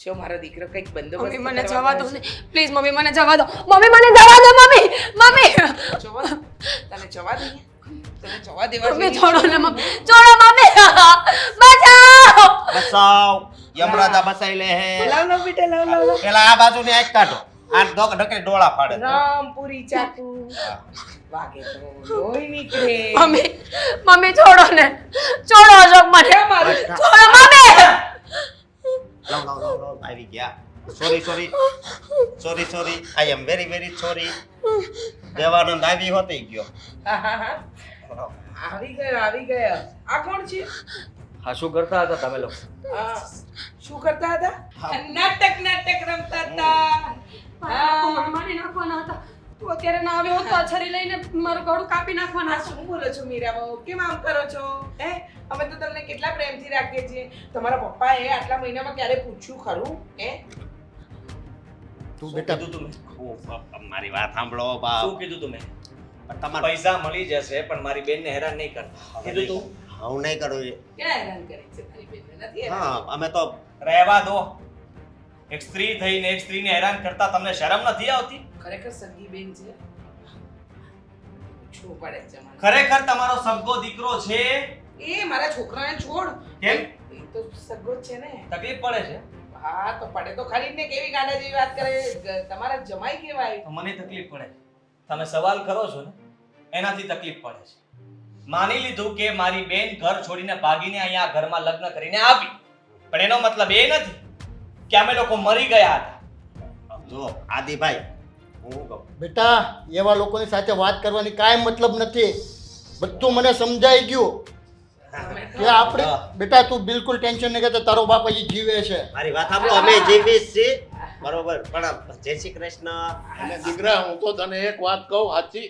જો મારો દીકરો કંઈક બંદોબસ્ત
મમ્મી મને
કરવા
જવા દો
ગયો
ને,
છે.
પ્લીઝ મમ્મી મને જવા દો, મમ્મી મને જવા દો, મમ્મી
જવા દો. તને જવા દઈએ? તને જવા દેવા
મમ્મી
જોઈએ?
છોડો ને મમ્મી, છોડો મમ્મી, બચાવો.
બસાવ, યમરાજા બસાઈ લે હે.
લાવ બેટા, લાવ.
પેલા આ બાજુની આંખ કાઢો. આ ઢકે ડોળા ફાડે.
રામપુરી ચાકુ વાગે તો લોહી નીકળે.
મમ્મી છોડો ને, છોડો અશોક મને,
ક્યાં મારું?
છોડો મમ્મી.
લાવ આવી ગયા sorry I am very sorry Devanand આવી હોતી ગયો
હા હા હા આવી ગયો આ કોણ છે
હા શું કરતા હતા તમે લોકો
આ શું કરતા હતા નાટક રમતા હતા
મને મારી નાખવાના હતા તું અત્યારે ના આવ્યો હોત તો આ છરી લઈને મારું ગળું કાપી નાખવાના
આ શું બોલો છો મીરાબાઉ કેમ આમ કરો છો હે અમે તો તમને કેટલા પ્રેમથી રાખીએ છીએ તમારા પપ્પાએ આટલા મહિનામાં ક્યારે પૂછ્યું ખરું હે
તું બેટા
મારી વાત સાંભળો બાપ
શું કીધું તમે
તમારે
પૈસા મળી જશે પણ મારી બેનને હેરાન નહીં કરતા કીધું તું
હું નહીં કરું એ.
ક્યાં હેરાન કરી છે તારી બેનને નથી હેરાન
હા અમે તો
રહેવા દો એક સ્ત્રી થઈને એક સ્ત્રીને હેરાન કરતા તમને શરમ નથી આવતી
ખરેખર સગી બેન છે શું પડે છે મને
ખરેખર તમારો સગો દીકરો છે
એ મારા છોકરાને છોડ
કેમ
એ તો સગો જ છે ને
તકલીફ પડે છે
હા તો પડે તો ખરી જ ને કેવી ગાંડા જેવી વાત કરે તમારા જમાઈ કેવાય
તો મને તકલીફ પડે તમે સવાલ કરો છો ને એનાથી તકલીફ પડે છે માની લીધું કે મારી બેન ઘર છોડીને ભાગીને અહીંયા ઘરમાં લગ્ન કરીને આવી પણ એનો મતલબ એ નથી કે અમે લોકો મરી ગયા હતા
જો આદિભાઈ હું કહું
બેટા એવા લોકોની સાથે વાત કરવાની કાંઈ મતલબ નથી બધું મને સમજાઈ ગયું કે આપણે બેટા તું બિલકુલ ટેન્શન નહીં કરતો તારો બાપ હજી જીવે છે
મારી વાત સાંભળો અમે જીવીશ છીએ બરોબર પણ જય શ્રી કૃષ્ણ
અને દીકરા હું તો તને એક વાત કહું સાચી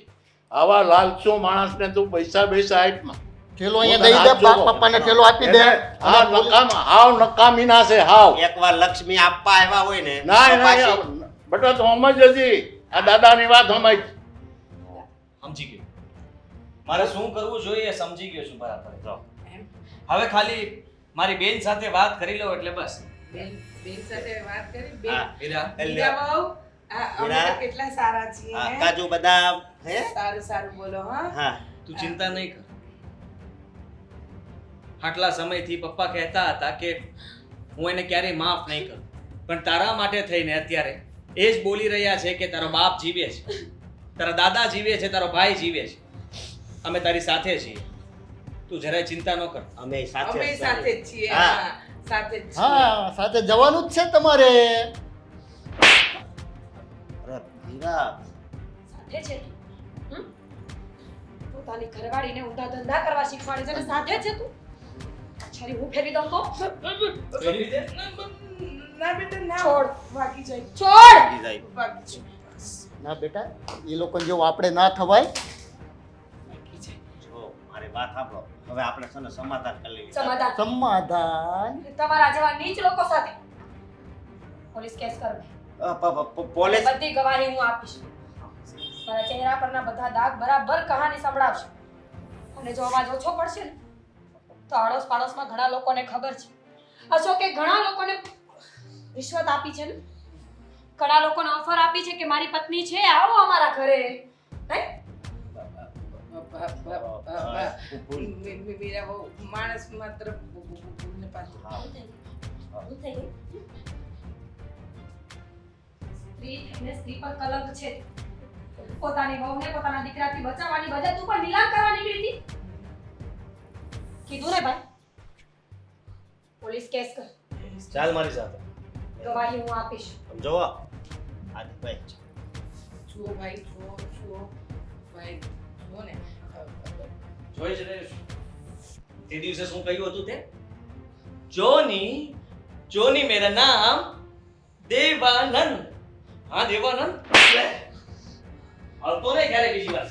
આવા લાલચો માણસને તું પૈસા આઈટમાં
થેલો અહીંયા દઈ દે બાપ પપ્પાને થેલો આપી દે
હા હાવ નકામી ના છે હાવ
એકવાર લક્ષ્મી આપવા આવ્યા હોય ને
ના
તો
ના
પાછી-
બેટા તો સમજ હજી આ દાદાની વાત સમજ
સમજી ગયો મારે શું કરવું જોઈએ એ સમજી ગયો છું બરાબર
જો,
એમ
હવે ખાલી મારી બેન સાથે વાત કરી લો એટલે બસ
બેન સાથે વાત કરી
હા,
બેન
હીરા
મીરાબાઉ અમે તો કેટલા સારા છીએ
હા,
હે?
કાજુ બદામ હે
સારું બોલો હા
હા
તું ચિંતા નહીં કર આટલા સમયથી પપ્પા કહેતા હતા કે હું એને ક્યારેય માફ નહીં કરું પણ તારા માટે થઈને અત્યારે એ જ બોલી રહ્યા છે કે તારો બાપ જીવે છે તારા દાદા જીવે છે તારો ભાઈ જીવે છે અમે તારી સાથે છીએ તું જરાય ચિંતા ન કર
અમે સાથે
અમે
જ
સાથે જ છીએ
હા.
હા સાથે જ છીએ
હા સાથે જવાનું જ છે તમારે
અરે હીરા
સાથે છે તું હમ? પોતાની ઘરવાળીને ઊંધા ધંધા કરવા શીખવાડે છે અને સાથે છે તું છરી હું ફેરવી દઉં તો
ના બેટા ના
છોડ.
વાગી જાય
છોડ
જાય
વાગી જાય
ના બેટા એ લોકો જેવું આપણે ના થવાય
વાગી જાય
જો મારી વાત સાંભળો હવે આપણે છે ને સમાધાન કરી લઈએ
સમાધાન
સમાધાન
તમારા જેવા નીચ લોકો સાથે પોલીસ કેસ કરવે
પોલીસ
બધી ગવાહી હું આપીશ મારા ચહેરા પરના બધા દાગ બરાબર કહાની સંભળાવશે અને જો અવાજ ઓછો પડશે ને તો આડોશ પાડોશમાં ઘણા લોકોને ખબર છે અશોકે ઘણા લોકોને રિશ્વત આપી છે ને ઘણા લોકોને ઓફર આપી છે કે મારી પત્ની છે આવો અમારા ઘરે હે
મીરાબાઉ માણસ માત્ર ભૂલને પાછું
સ્ત્રી પર કલંક છે પોતાની વહુને પોતાના દીકરાથી બચાવવાની બદલે તું પણ નીલામ કરવા નીકળી હતી કીધું ને ભાઈ પોલીસ કેસ કર
ચાલ મારી સાથે
ગવાહી હું આપીશ
જો આદિભાઈ
જુઓ ભાઈ જુઓ ભાઈ જુઓ ને
જોઈ જ રહ્યો છું તે દિવસે શું કહ્યું હતું તે જોની મેરા નામ દેવાનંદ હા દેવાનંદ અડતો નહીં ક્યારે બીજી વાર